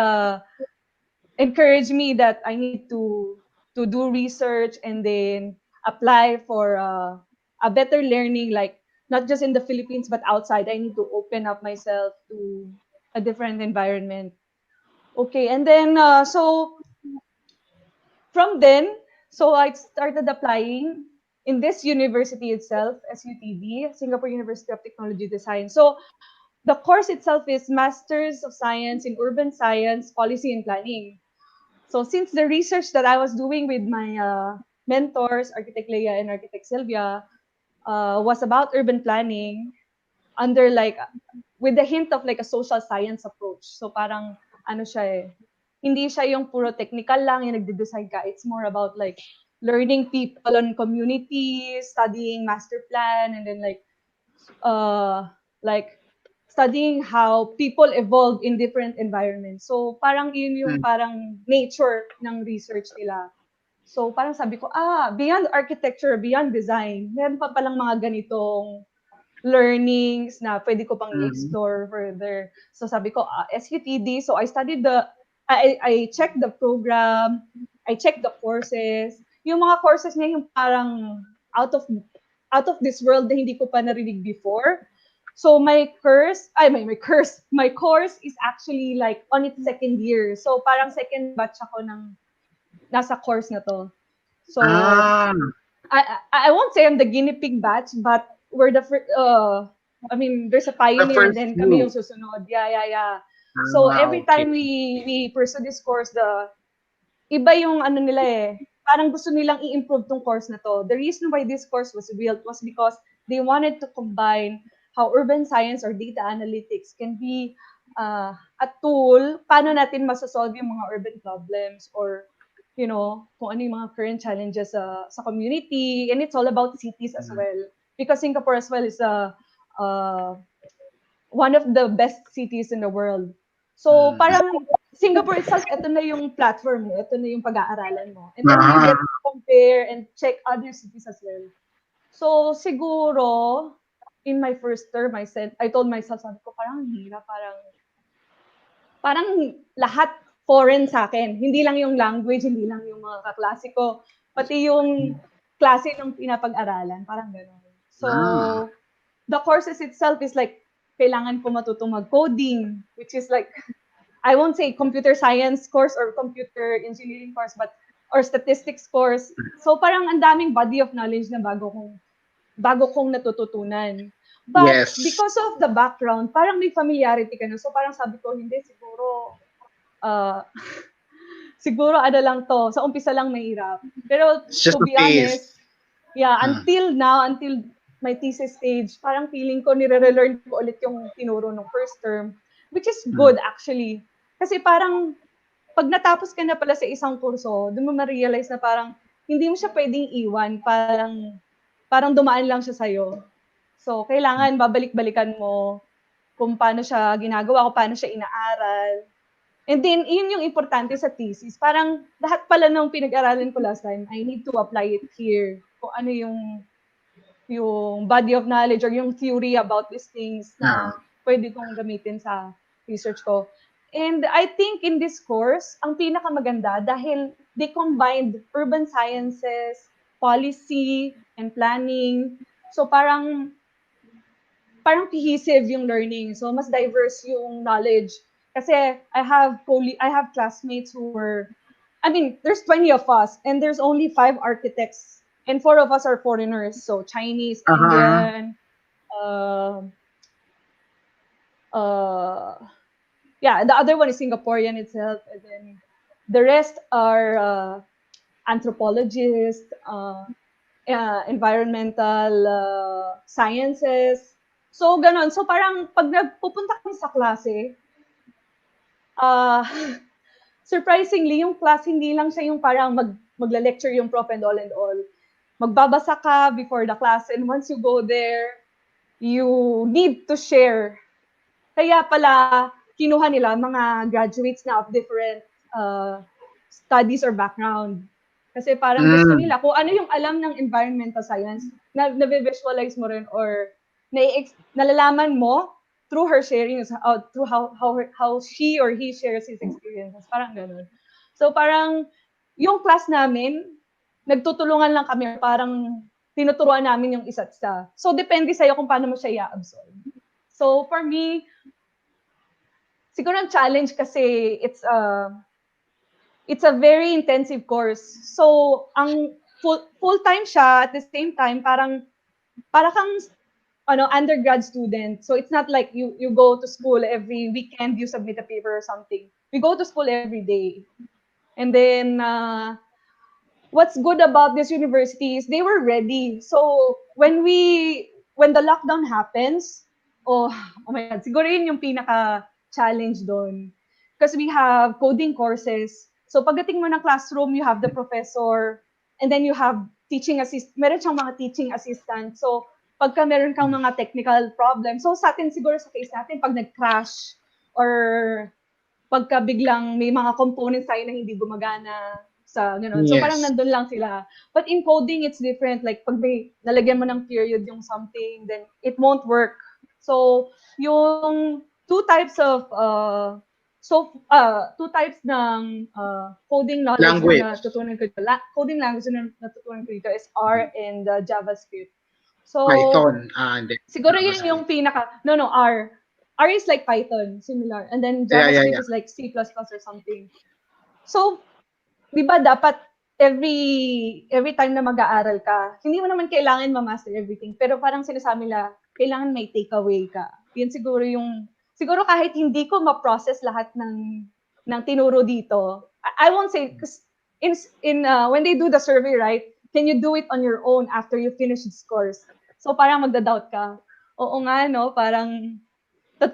encouraged me that I need to do research and then apply for a better learning, like not just in the Philippines but outside. I need to open up myself to a different environment. Okay, and then from then, so I started applying in this university itself, SUTD, Singapore University of Technology Design. So the course itself is Masters of Science in Urban Science, Policy and Planning. So since the research that I was doing with my mentors, Architect Leia and Architect Sylvia, was about urban planning under like with the hint of like a social science approach. So parang ano siya eh, hindi siya yung puro technical lang yung nagde-design ka. It's more about like learning people on communities, studying master plan, and then like studying how people evolve in different environments. So parang yun yung Mm. parang nature ng research nila. So parang sabi ko, beyond architecture, beyond design, meron pa palang mga ganitong learnings na pwede ko pang Mm. i-explore further. So sabi ko, SUTD. So I studied I checked the program, I checked the courses. Yung mga courses niya yung parang out of out of this world na hindi ko pa narinig before. So my course is actually like on its second year. So parang second batch ako ng nasa course na to. So Ah, I won't say I'm the guinea pig batch, but we're the first, I mean, there's a the pioneer and first then kami few. yung susunod. Yeah. So every Okay. time we pursue this course, iba yung ano nila eh. Parang gusto nilang i-improve tong course na to. The reason why this course was built was because they wanted to combine how urban science or data analytics can be a tool paano natin masasolve yung mga urban problems or kung ano yung mga current challenges sa community. And it's all about cities as Mm. well. Because Singapore as well is uh, one of the best cities in the world. So Mm. parang Singapore itself, ito na yung platform mo, ito na yung pag-aaralan mo. And then you Ah, get to compare and check other cities as well. So siguro, in my first term, I told myself, sabi ko, parang hirap, parang lahat foreign sa akin. Hindi lang yung language, hindi lang yung mga kaklase ko, pati yung klase ng pinapag-aralan, parang gano'n. So, ah. the courses itself is like, kailangan ko matutong mag-coding, which is like, I won't say computer science course or computer engineering course, but or statistics course. So parang ang daming body of knowledge na bago kong natututunan. But Yes. because of the background, parang may familiarity ka na. So parang sabi ko, hindi, uh, siguro ano lang to, sa umpisa lang mahirap. Pero It's just to a be phase. honest, yeah, Mm. until now, until my thesis stage, parang feeling ko nire-relearn ko ulit yung tinuro nung first term, which is Mm. good actually. Kasi parang pag natapos ka na pala sa isang kurso, doon mo ma-realize na parang hindi mo siya pwedeng iwan, parang dumaan lang siya sa'yo. So, kailangan babalik-balikan mo kung paano siya ginagawa, kung paano siya inaaral. And then, yun yung importante sa thesis. Parang lahat pala ng pinag-aralan ko last time, I need to apply it here. Kung ano yung body of knowledge or yung theory about these things Ah. na pwede kong gamitin sa research ko. And I think in this course, ang pinakamaganda dahil they combined urban sciences, policy, and planning. So parang cohesive yung learning. So mas diverse yung knowledge. Kasi I have classmates who were, I mean, there's 20 of us and there's only 5 architects and 4 of us are foreigners. So Chinese, Uh-huh. Indian, uh, uh, yeah, the other one is Singaporean itself, and then the rest are anthropologists, environmental sciences. So, ganon. So, parang pag nagpupunta kami sa klase, uh, surprisingly, yung class hindi lang siya yung parang magla-lecture yung prof and all. Magbabasa ka before the class, and once you go there, you need to share. Kaya pala, kinuha nila mga graduates na of different studies or background. Kasi parang gusto nila, kung ano yung alam ng environmental science, na-visualize mo rin or nalalaman mo through her sharing, through how she or he shares his experiences. Parang ganun. So parang, yung class namin, nagtutulungan lang kami, parang tinuturuan namin yung isa't isa. So, depende sa'yo kung paano mo siya i-absorb. So, for me, siguro ang challenge kasi it's a very intensive course. So, ang full-time siya, at the same time, para kang undergrad student. So, it's not like you go to school every weekend, you submit a paper or something. We go to school every day. And then, what's good about this university is they were ready. So, when the lockdown happens, oh my God, siguro yun yung pinaka-challenge doon. Because we have coding courses. So, pagdating mo ng classroom, you have the professor, and then you have meron siyang mga teaching assistant. So, pagka meron kang mga technical problems, so sa atin siguro sa case natin, pag nag-crash, or pagka biglang may mga components tayo na hindi gumagana, sa gano'n. So, parang nandun lang sila. But in coding, it's different. Like, pag may nalagyan mo ng period yung something, then it won't work. So, yung two types ng coding knowledge na natutunan ko dito. Coding language na natutunan ko dito is R and JavaScript. So, Python. Siguro yun yung R. R is like Python, similar. And then JavaScript is like C++ or something. So, di ba dapat every time na mag-aaral ka, hindi mo naman kailangan ma-master everything, pero parang sinasabi nila, kailangan may takeaway ka. Yan siguro kahit hindi ko ma-process lahat ng tinuro dito, I won't say, because when they do the survey, right, can you do it on your own after you finish this course? So parang magda-doubt ka. Oo nga, no, parang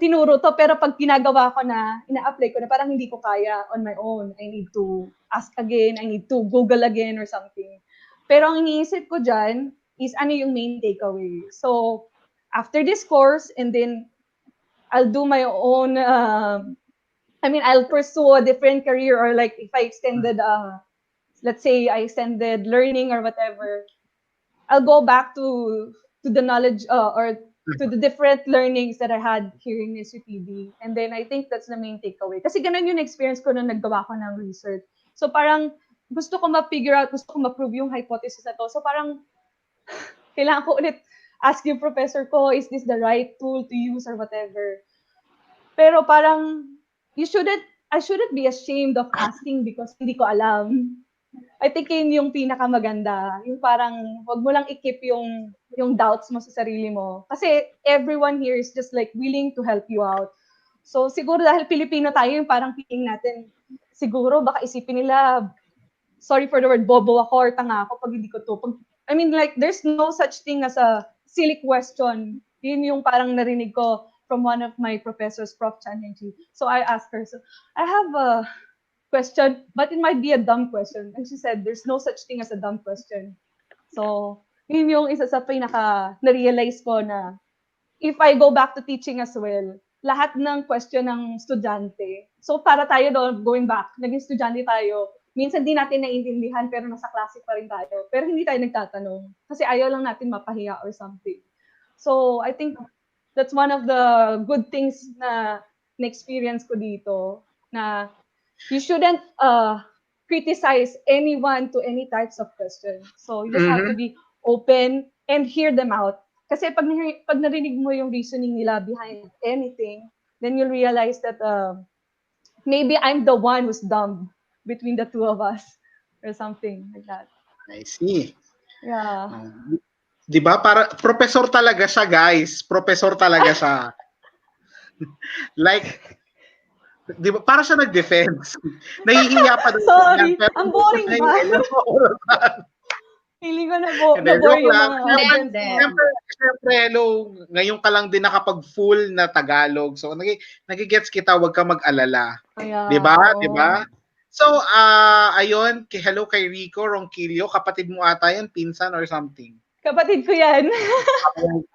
tinuro to, pero pag ginagawa ko na, ina-apply ko na, parang hindi ko kaya on my own. I need to ask again, I need to Google again or something. Pero ang iniisip ko dyan is ano yung main takeaway. So, after this course, and then I'll do my own, I'll pursue a different career, or like if I extended, let's say I extended learning or whatever, I'll go back to the knowledge or to the different learnings that I had here in SUPB. And then I think that's the main takeaway. Kasi ganun yung experience ko nung naggawa ko ng research. So parang gusto ko ma-figure out, gusto ko ma-prove yung hypothesis na to. So parang kailangan ko ulit ask yung professor ko, is this the right tool to use or whatever. Pero parang I shouldn't be ashamed of asking because hindi ko alam. I think yun yung pinakamaganda. Yung parang, wag mo lang i-keep yung doubts mo sa sarili mo. Kasi everyone here is just like willing to help you out. So siguro dahil Pilipino tayo, yung parang feeling natin, siguro baka isipin nila, sorry for the word, bobo ako or tanga ako pag hindi ko to. There's no such thing as a silly question. Yun yung parang narinig ko from one of my professors, Prof. Chanhenji. So I asked her, so I have a question, but it might be a dumb question. And she said, there's no such thing as a dumb question. So, yun yung isa sa na-realize ko na if I go back to teaching as well, lahat ng question ng estudyante, so para tayo doon, going back, naging estudyante tayo, minsan di natin naiintindihan pero nasa klase pa rin tayo. Pero hindi tayo nagtatanong kasi ayaw lang natin mapahiya or something. So, I think that's one of the good things na experience ko dito, na you shouldn't criticize anyone to any types of questions. So you just have to be open and hear them out. Kasi pag narinig mo yung reasoning nila behind anything, then you'll realize that maybe I'm the one who's dumb between the two of us or something like that. I see. Yeah. Di ba? Para professor talaga siya, guys. Professor talaga siya. Like, di ba? Para siya nag-defense. Nahihiya pa doon. Sorry, ang boring ba? Feeling ko Hindi, na-bore joke yung lang. mga audience Hindi. mo. Siyempre, hello, ngayon ka lang din nakapag-full na Tagalog. So, nagigets kita, wag ka mag-alala. Kaya, 'Di ba? 'Di oo. ba? So, ayun, hello kay Rico Ronquillo, kapatid mo ata 'yan, pinsan or something. Kapatid ko yan.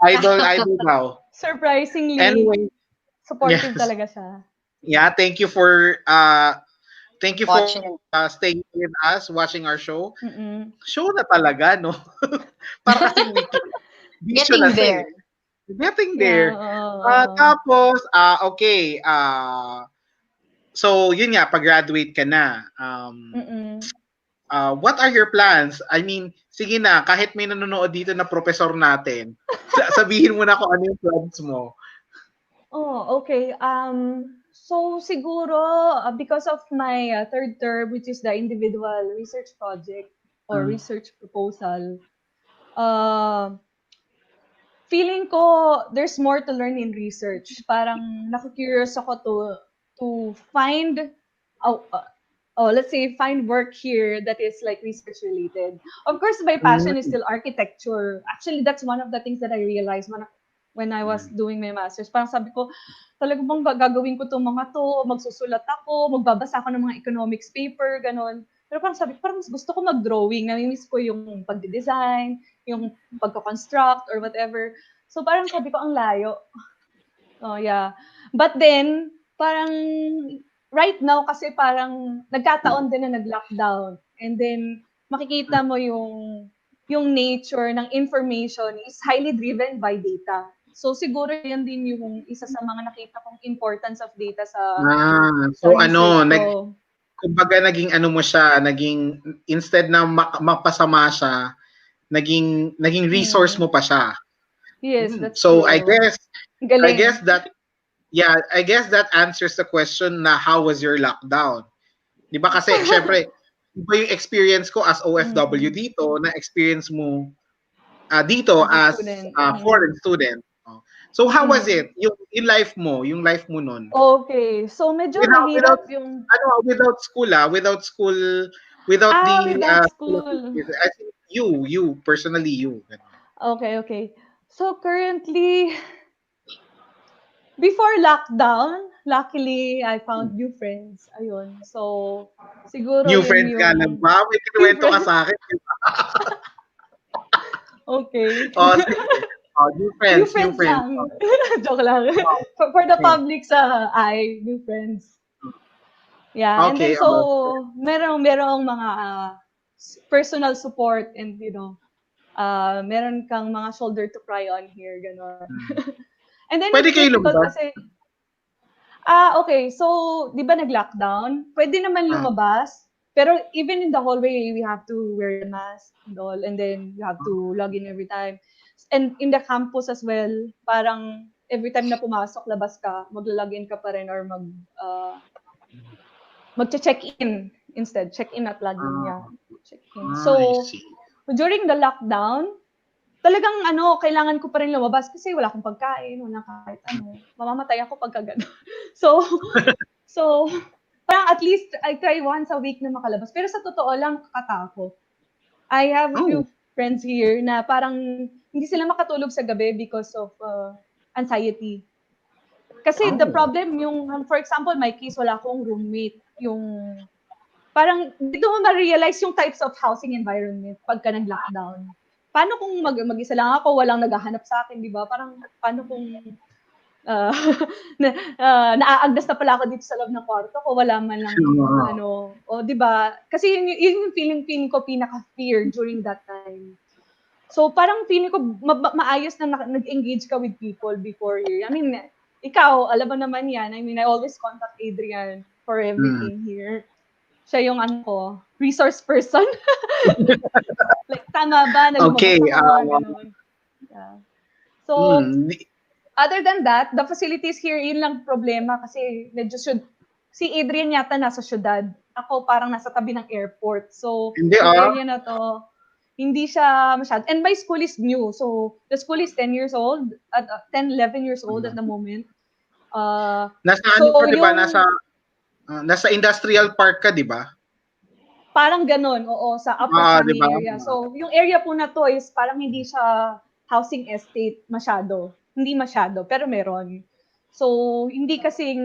Idol daw. Surprisingly, Anyway, supportive yes. talaga siya. Yeah, thank you for Watching. staying with us, watching our show. Mm-mm. Show na talaga, no? Para kasing video Getting na siya there. eh. Getting Yeah, there. oo. Tapos, okay, so yun nga, pag-graduate ka na. Mm-mm. What are your plans? I mean, sige na, kahit may nanonood dito na professor natin, sabihin mo na kung ano yung plans mo. Oh, okay. So siguro because of my third term, which is the individual research project or research proposal, uh, feeling ko there's more to learn in research. Parang naku-curious ako to find oh, let's say find work here that is like research related. Of course, my passion is still architecture. Actually, that's one of the things that I realized when I was doing my master's. Parang sabi ko, talaga bang gagawin ko tong mga to, magsusulat ako, magbabasa ako ng mga economics paper, ganon. Pero parang sabi ko, parang mas gusto ko mag-drawing. Namimiss ko yung pagde-design, yung pagko-construct or whatever. So parang sabi ko, ang layo. Oh, yeah. But then, parang right now kasi parang nagkataon din na nag-lockdown. And then makikita mo yung nature ng information is highly driven by data. So siguro yan din yung isa sa mga nakita kong importance of data sa So research ko. kumbaga naging ano mo siya, naging instead na mapasama siya, naging resource mo pa siya. Yes, that's So true. I guess Galing. I guess that answers the question na how was your lockdown? 'Di ba kasi syempre iba yung experience ko as OFW dito, na experience mo dito As a as student. foreign student. So how was it? Yung life mo noon? Okay. So medyo mahirap yung Without school, without the without school school. activities. I think you personally you. Okay. So currently, before lockdown, luckily, I found new friends. Ayun. So, siguro New yun friends ka lang yung ba? May new kinuwento ka friends. sa akin. Okay. Sige. New New friends. friends lang. Joke lang. For the public sa new friends. Yeah. And then Okay. so, merong mga personal support and meron kang mga shoulder to cry on here, gano'n. And then Pwede it's kayo difficult lumabas? kasi okay. So, 'di ba nag-lockdown? Pwede naman lumabas, pero even in the hallway, we have to wear a mask and all, and then you have to log in every time. And in the campus as well, parang every time na pumasok, labas ka, maglo-login ka pa rin or magche-check-in instead. Check-in at login, yeah. Check-in. I So, see. during the lockdown, talagang kailangan ko pa rin lumabas kasi wala akong pagkain, wala kahit ano. Mamamatay ako pagka gano'n. So, parang at least I try once a week na makalabas. Pero sa totoo lang, kakatakot. I have a few friends here na parang hindi sila makatulog sa gabi because of anxiety. Kasi the problem for example, my case, wala akong roommate. Parang dito mo ma-realize yung types of housing environment pagka nag-lockdown. Paano kung mag-isa lang ako, walang naghahanap sa akin, di ba? Parang, paano kung naaagdas na pala ako dito sa loob ng kwarto ko, wala man lang, di ba? Kasi yun yung feeling ko pinaka-fear during that time. So, parang feeling ko maayos na nag-engage ka with people before here. I mean, ikaw, alam mo naman yan. I mean, I always contact Adrian for everything here. Siya yung resource person. Like, tama ba? Okay. Yeah. So, other than that, the facilities here, yun lang problema kasi medyo si Adrian yata nasa syudad. Ako parang nasa tabi ng airport. So, yung area na to, hindi siya masyad. And my school is new. So, the school is 10 years old, 11 years old at the moment. Nasa di ba? Nasa industrial park ka, di ba? Parang ganun, oo, sa Upper Di Changi ba? area. So, yung area po na to is parang hindi siya housing estate masyado. Hindi masyado, pero meron. So, hindi kasing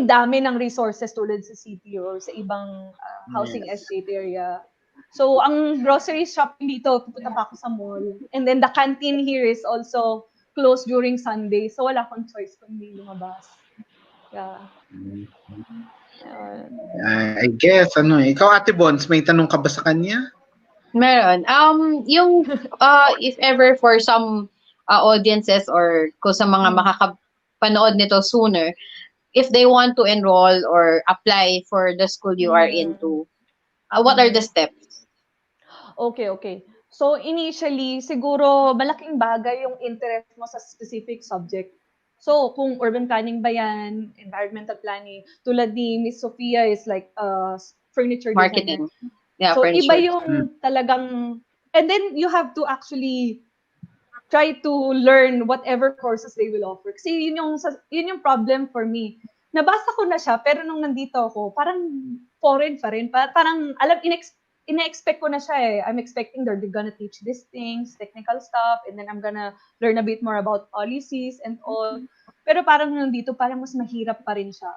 dami ng resources tulad sa city or sa ibang housing Yes. estate area. So, ang grocery shopping dito, pupunta pa ako sa mall. And then the canteen here is also closed during Sunday. So, wala akong choice kundi lumabas. Yeah. I guess, ikaw Ate Bons, may tanong ka ba sa kanya? Meron. Yung if ever for some audiences or kung sa mga makakapanood nito sooner, if they want to enroll or apply for the school you are into, what are the steps? Okay. So, initially, siguro, malaking bagay yung interest mo sa specific subject. So, kung urban planning ba yan, environmental planning, tulad ni Miss Sophia is like furniture designer. Marketing. Yeah, So, iba furniture. yung talagang, and then you have to actually try to learn whatever courses they will offer. Kasi yun yung problem for me. Nabasa ko na siya, pero nung nandito ako, parang foreign pa rin. Parang, ina-expect ko na siya eh. I'm expecting they're gonna teach these things, technical stuff, and then I'm gonna learn a bit more about policies and all. Pero parang nandito, parang mas mahirap pa rin siya.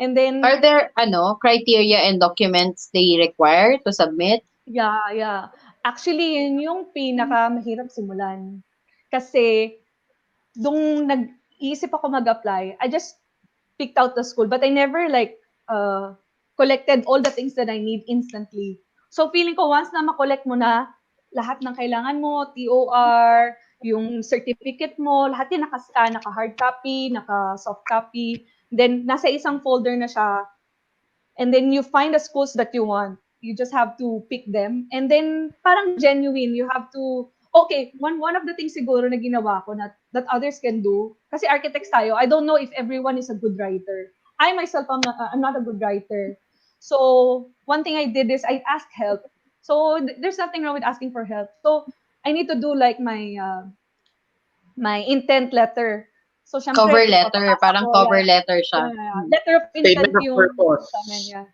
And then, Are there criteria and documents they require to submit? yeah. Actually, yun yung pinaka-mahirap simulan. Kasi, nung nag-iisip ako mag-apply, I just picked out the school, but I never collected all the things that I need instantly. So feeling ko once na makollect mo na lahat ng kailangan mo, TOR, yung certificate mo, lahat yun naka-scan, naka-hard copy, naka-soft copy, then nasa isang folder na siya, and then you find the schools that you want. You just have to pick them, and then parang genuine, you have to one of the things siguro na ginawa ko that others can do, kasi architects tayo, I don't know if everyone is a good writer. I myself, I'm not a good writer. So, one thing I did is I asked help. So, there's nothing wrong with asking for help. So, I need to do like my intent letter. So, syempre, Cover letter. papapasa Parang ko, cover letter siya. letter of intent Statement of yung purpose. sa amin, yeah.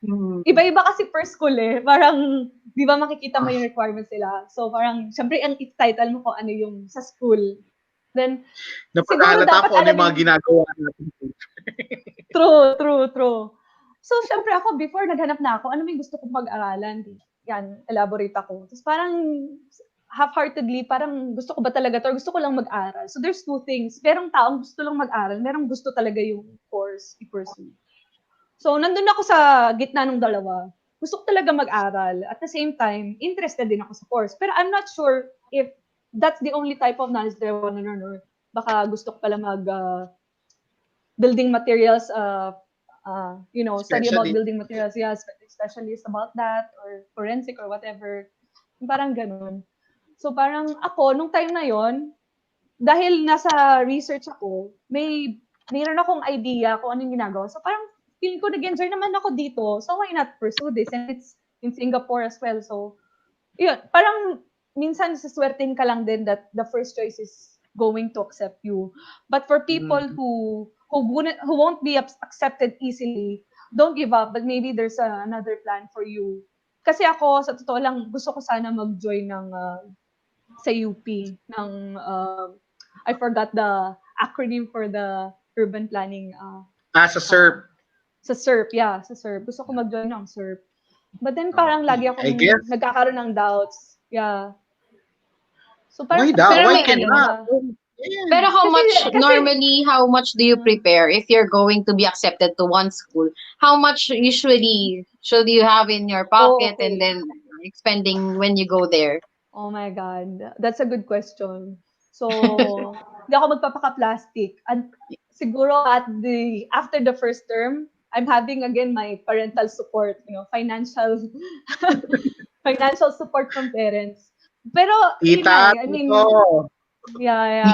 Iba-iba kasi per school eh. Parang, di ba makikita mo yung requirements nila. So, parang, syempre, ang title mo kung ano yung sa school. Then, siguro Napaghalata dapat ko ano yung mga alamin. ginagawa natin. True. So, syempre ako, before naghanap na ako, ano may gusto kong pag-aralan? Yan, elaborate ako. Tapos parang, half-heartedly, parang gusto ko ba talaga to? Or gusto ko lang mag-aral. So, there's two things. Merong taong gusto lang mag-aral, merong gusto talaga yung course i-pursue. So, nandun ako sa gitna ng dalawa. Gusto ko talaga mag-aral. At the same time, interested din ako sa course. Pero I'm not sure if that's the only type of knowledge that I want to learn, or baka gusto ko pala building materials, study about building materials, yeah, specialist about that, or forensic or whatever. Parang ganun. So parang ako, nung time na yon, dahil nasa research ako, mayroon akong idea kung anong ginagawa. So parang feeling ko nag-enjoy naman ako dito. So why not pursue this? And it's in Singapore as well. So, yun, parang minsan saswertein ka lang din that the first choice is going to accept you. But for people who won't be accepted easily, don't give up. But maybe there's another plan for you. Kasi ako, sa totoo lang, gusto ko sana mag-join ng sa UP ng I forgot the acronym for the urban planning. Sa SERP. Sa SERP, yeah, sa SERP. Gusto ko mag-join ng SERP. But then parang lagi akong nagkakaroon ng doubts. Yeah. So parang Why cannot? Pero how much do you prepare if you're going to be accepted to one school? How much usually should you have in your pocket and then expending when you go there? Oh my God. That's a good question. So, hindi ako magpapaka-plastic. And siguro after the first term, I'm having again my parental support, financial financial support from parents. Pero, I mean, yeah.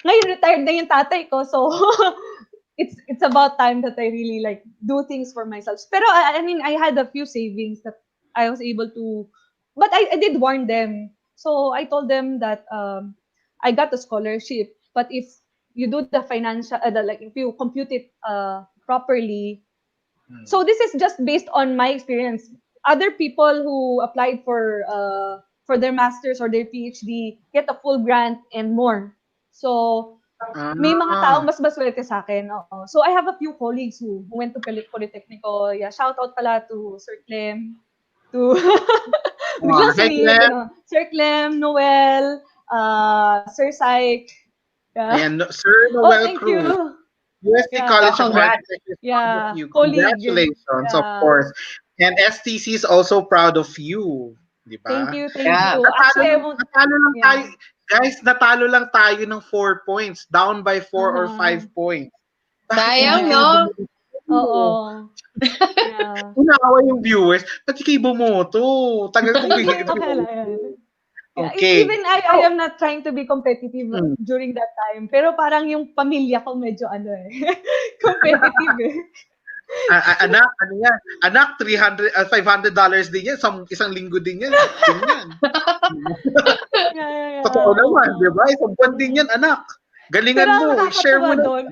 Ngayon, retired na yung tatay ko. So, it's about time that I really do things for myself. Pero, I mean, I had a few savings that I was able to, but I did warn them. So, I told them that I got a scholarship, but if you do the financial, if you compute it properly, So this is just based on my experience. Other people who applied for their masters or their PhD get a full grant and more. So may mga Ah, taong mas maswerte sa akin. Oo. So I have a few colleagues who went to Polytechnico. Yeah, shout out pala to Sir Clem, to biglang Hi, sumingit, Glenn. Sir Clem, Noel, Sir Syke. Yeah. Ayan, Sir Oh, Noel thank Cruz, you. UST Oh, College Yeah. of congrats. Architects is proud of Yeah. you. Colleague. Congratulations, of Yeah. course. And STC is also proud of you. Di Thank ba? you, thank Yeah. you. Natalo Actually, I lang, won't, natalo lang tayo. yeah. Guys, natalo lang tayo ng 4 points. Down by 4 or 5 Uh-huh. points. Bakit hindi Sayang, kayo Yeah. no? bumoto? Oo. Yeah. Unawa yung viewers. Ba't di kayo bumoto? Tagal ko Hindi, okay lang binoto. yan. Yeah, Okay. even I So, am not trying to be competitive mm, during that time. Pero parang yung pamilya ko medyo competitive eh. anak, ano yan? Anak, 300, $500 din yan. Isang linggo din yan. Din yan. Yeah, yeah, Totoo yeah. naman, di Oo. ba? Isang buwan din yan, anak. Pero Galingan ang mo. I-share mo nakakatuwa na. doon,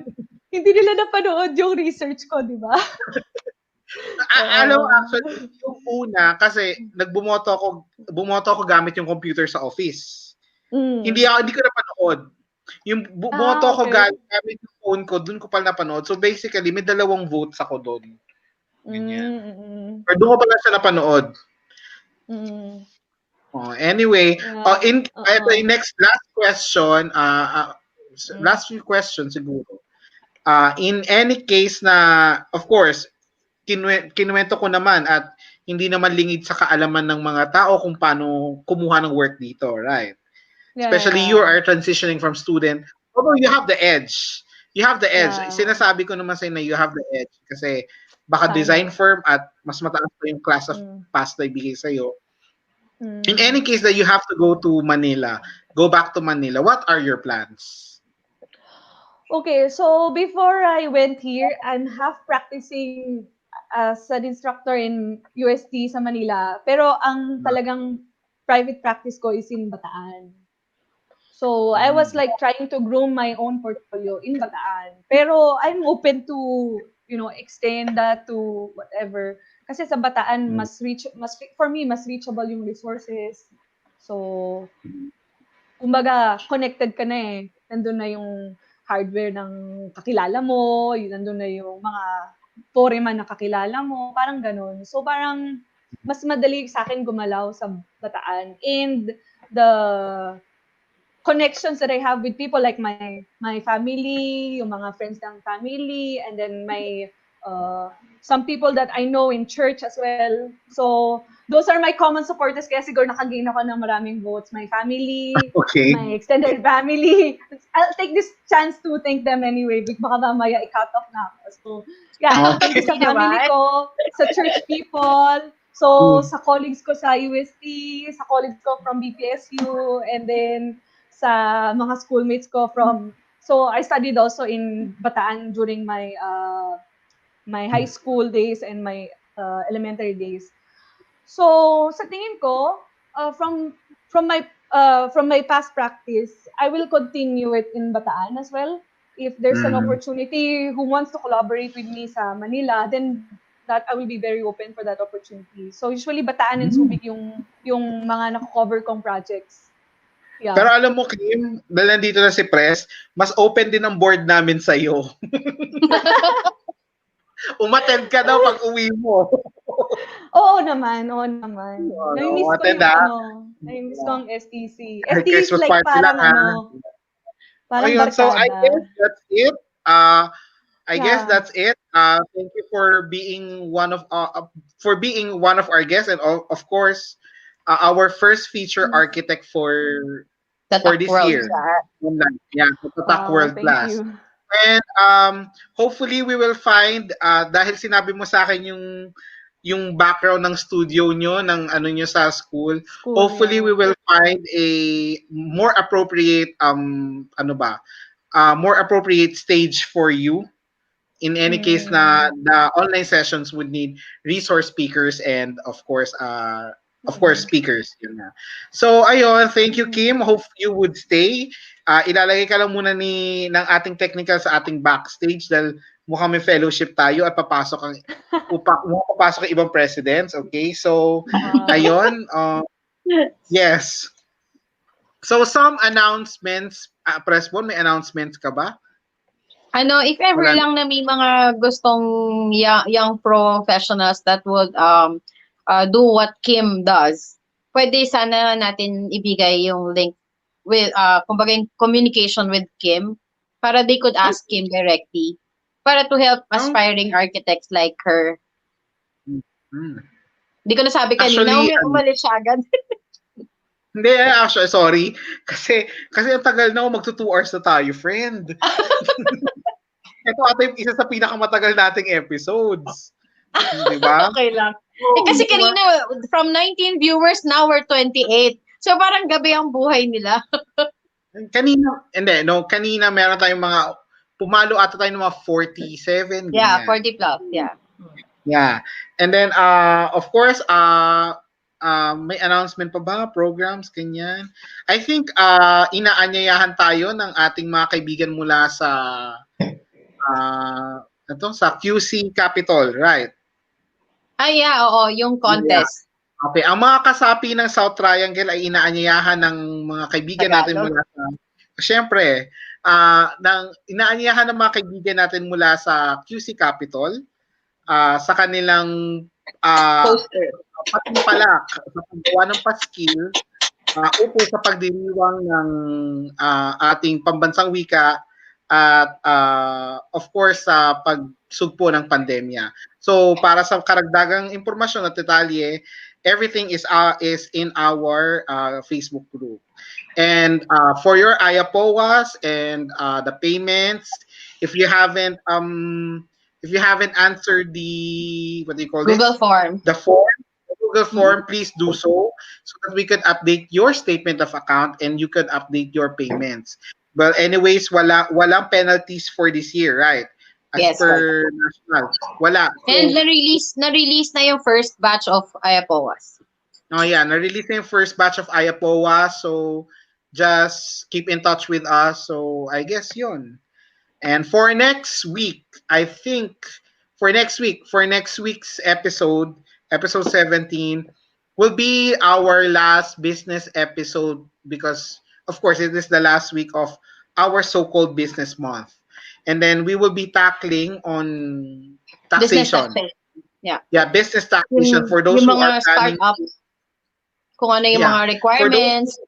hindi nila napanood yung research ko, di ba? Alam mo, Oo. actually, yung una, kasi bumoto ako gamit yung computer sa office. Mm. Hindi ko napanood. Yung bumoto ako Okay. gamit yung phone ko, dun ko pala napanood. So basically, may 2 votes ako doon. Ganyan. Mm. Or doon ko pala siya napanood. Mm. Anyway, Yeah. ito yung last question, Mm. last few questions siguro. In any case na, of course, kinuwento ko naman at hindi naman lingid sa kaalaman ng mga tao kung paano kumuha ng work dito, right? Yeah, Especially yeah. you are transitioning from student, although you have the edge. You have the edge. Yeah. Sinasabi ko naman sa'yo na you have the edge kasi baka Sana. design firm at mas mataas pa yung class of pass na ibigay sa'yo. In any case that you have to go to Manila, go back to Manila, what are your plans? Okay, so before I went here, I'm half practicing as an instructor in UST sa Manila. Pero ang talagang private practice ko is in Bataan. So I was like trying to groom my own portfolio in Bataan. Pero I'm open to, extend that to whatever. Kasi sa Bataan, for me, mas reachable yung resources. So, kumbaga, connected ka na eh. Nandun na yung hardware ng kakilala mo, nandun na yung mga foreman na kakilala mo, parang ganun. So, parang mas madali sa akin gumalaw sa Bataan. And the connections that I have with people like my family, yung mga friends ng family, and then my some people that I know in church as well. So, those are my common supporters kaya siguro nakagain ako ng maraming votes. My family, Okay. my extended family. I'll take this chance to thank them anyway. Baka mamaya i-cut off na ako. So, yeah, thank you sa family ko, sa church people, so sa colleagues ko sa UST, sa colleagues ko from BPSU, and then sa mga schoolmates ko so I studied also in Bataan during my my high school days and my elementary days. So sa tingin ko, from my past practice, I will continue it in Bataan as well. If there's an opportunity who wants to collaborate with me sa Manila, then that I will be very open for that opportunity. So usually Bataan and Subic yung mga nako-cover kong projects. Yeah. Pero alam mo, Kim, dahil nandito na si Press, mas open din ang board namin sa'yo. Umattend ka daw pag uwi mo. Oo naman. Nami-miss ko yung nami-miss ko ang STC. STC is Christmas like party parang lang, parang Ayun, so I barkada. guess that's it. I guess that's it. Thank you for being one of our guests, and of course, our first feature architect for Tatak this World year. Class. Yeah, Tatak World Thank Class. you. And hopefully we will find dahil sinabi mo sa akin yung background ng studio nyo, ng ano nyo sa school. Hopefully we will find a more appropriate more appropriate stage for you. In any case na the online sessions would need resource speakers and of course speakers, yun na. So ayun, thank you Kim, hope you would stay Ilalagay ka lang muna ng ating technical sa ating backstage dahil mukhang may fellowship tayo at papasok ang ibang presidents, okay? So, ayun, yes. So, some announcements, Pressbon, may announcements ka ba? If ever Wala. lang na may mga gustong young professionals that would do what Kim does, pwede sana natin ibigay yung link with kumbaga yung communication with Kim para they could ask Kim directly para to help aspiring architects like her. Hmm. Hindi ko nasabi kanina, Actually, umalis siya agad. Hindi, actually, sorry. Kasi ang tagal na, magto 2 hours na tayo, friend. Ito ata yung isa sa pinakamatagal nating episodes. Di ba? Okay lang. Kasi kanina, from 19 viewers, now we're 28. So parang gabi ang buhay nila. Kanina meron tayong mga, pumalo ata tayo ng mga 47. Yeah, ganyan. 40 plus, yeah. Yeah. And then, of course, may announcement pa ba? Programs, ganyan. I think, inaanyayahan tayo ng ating mga kaibigan mula sa sa QC Capitol, right? Yeah, oo, yung contest. Yeah. Okay, ang mga kasapi ng South Triangle ay inaanyayahan ng mga kaibigan natin mula sa, syempre, inaanyayahan ng mga kaibigan natin mula sa QC Capitol sa kanilang patimpalak sa paggawa ng paskil upos sa pagdiriwang ng ating pambansang wika at of course sa pagsugpo ng pandemya. So para sa karagdagang impormasyon at detalye, everything is in our Facebook group. And for your ayapowas and the payments, if you haven't answered the Google form. The Google form, please do so that we could update your statement of account and you could update your payments. Well, anyways, walang penalties for this year, right? As Yes, per national. Wala. So, and na-release na yung first batch of ayapowas. Oh yeah, na-release na yung first batch of ayapowa. So just keep in touch with us. So I guess yun. And for next week, I think for next week's episode 17, will be our last business episode because, of course, it is the last week of our so-called business month. And then we will be tackling on taxation. Yeah, business taxation for those yung who are mga planning. startups, kung ano yung mga requirements.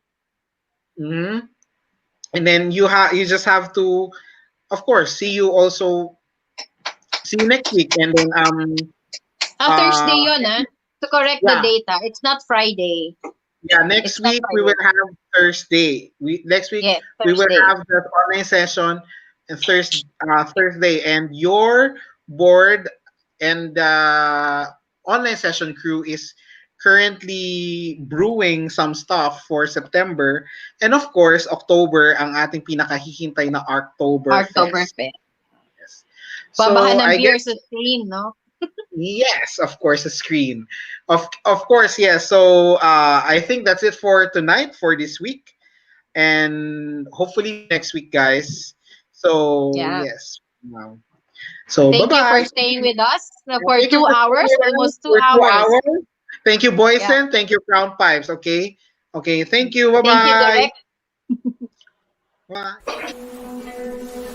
And then you just have to, of course, see you next week. And then Thursday yun, to correct the data. It's not Friday. Yeah, next week we will have Thursday. Next week we will have the online session and Thursday, and your board and the online session crew is currently brewing some stuff for September, and of course October ang ating pinakahihintay na Octoberfest. Yes. Babahan ng beer sa screen, no? Yes, of course, a screen. Of course, yes. So I think that's it for tonight, for this week. And hopefully next week, guys. So yes. Wow. So thank you for staying with us for 2 hours, almost 2 hours. Thank you, Boysen. Thank you, Crown Pipes. Okay. Thank you. Bye-bye. Thank you, Direct. Bye.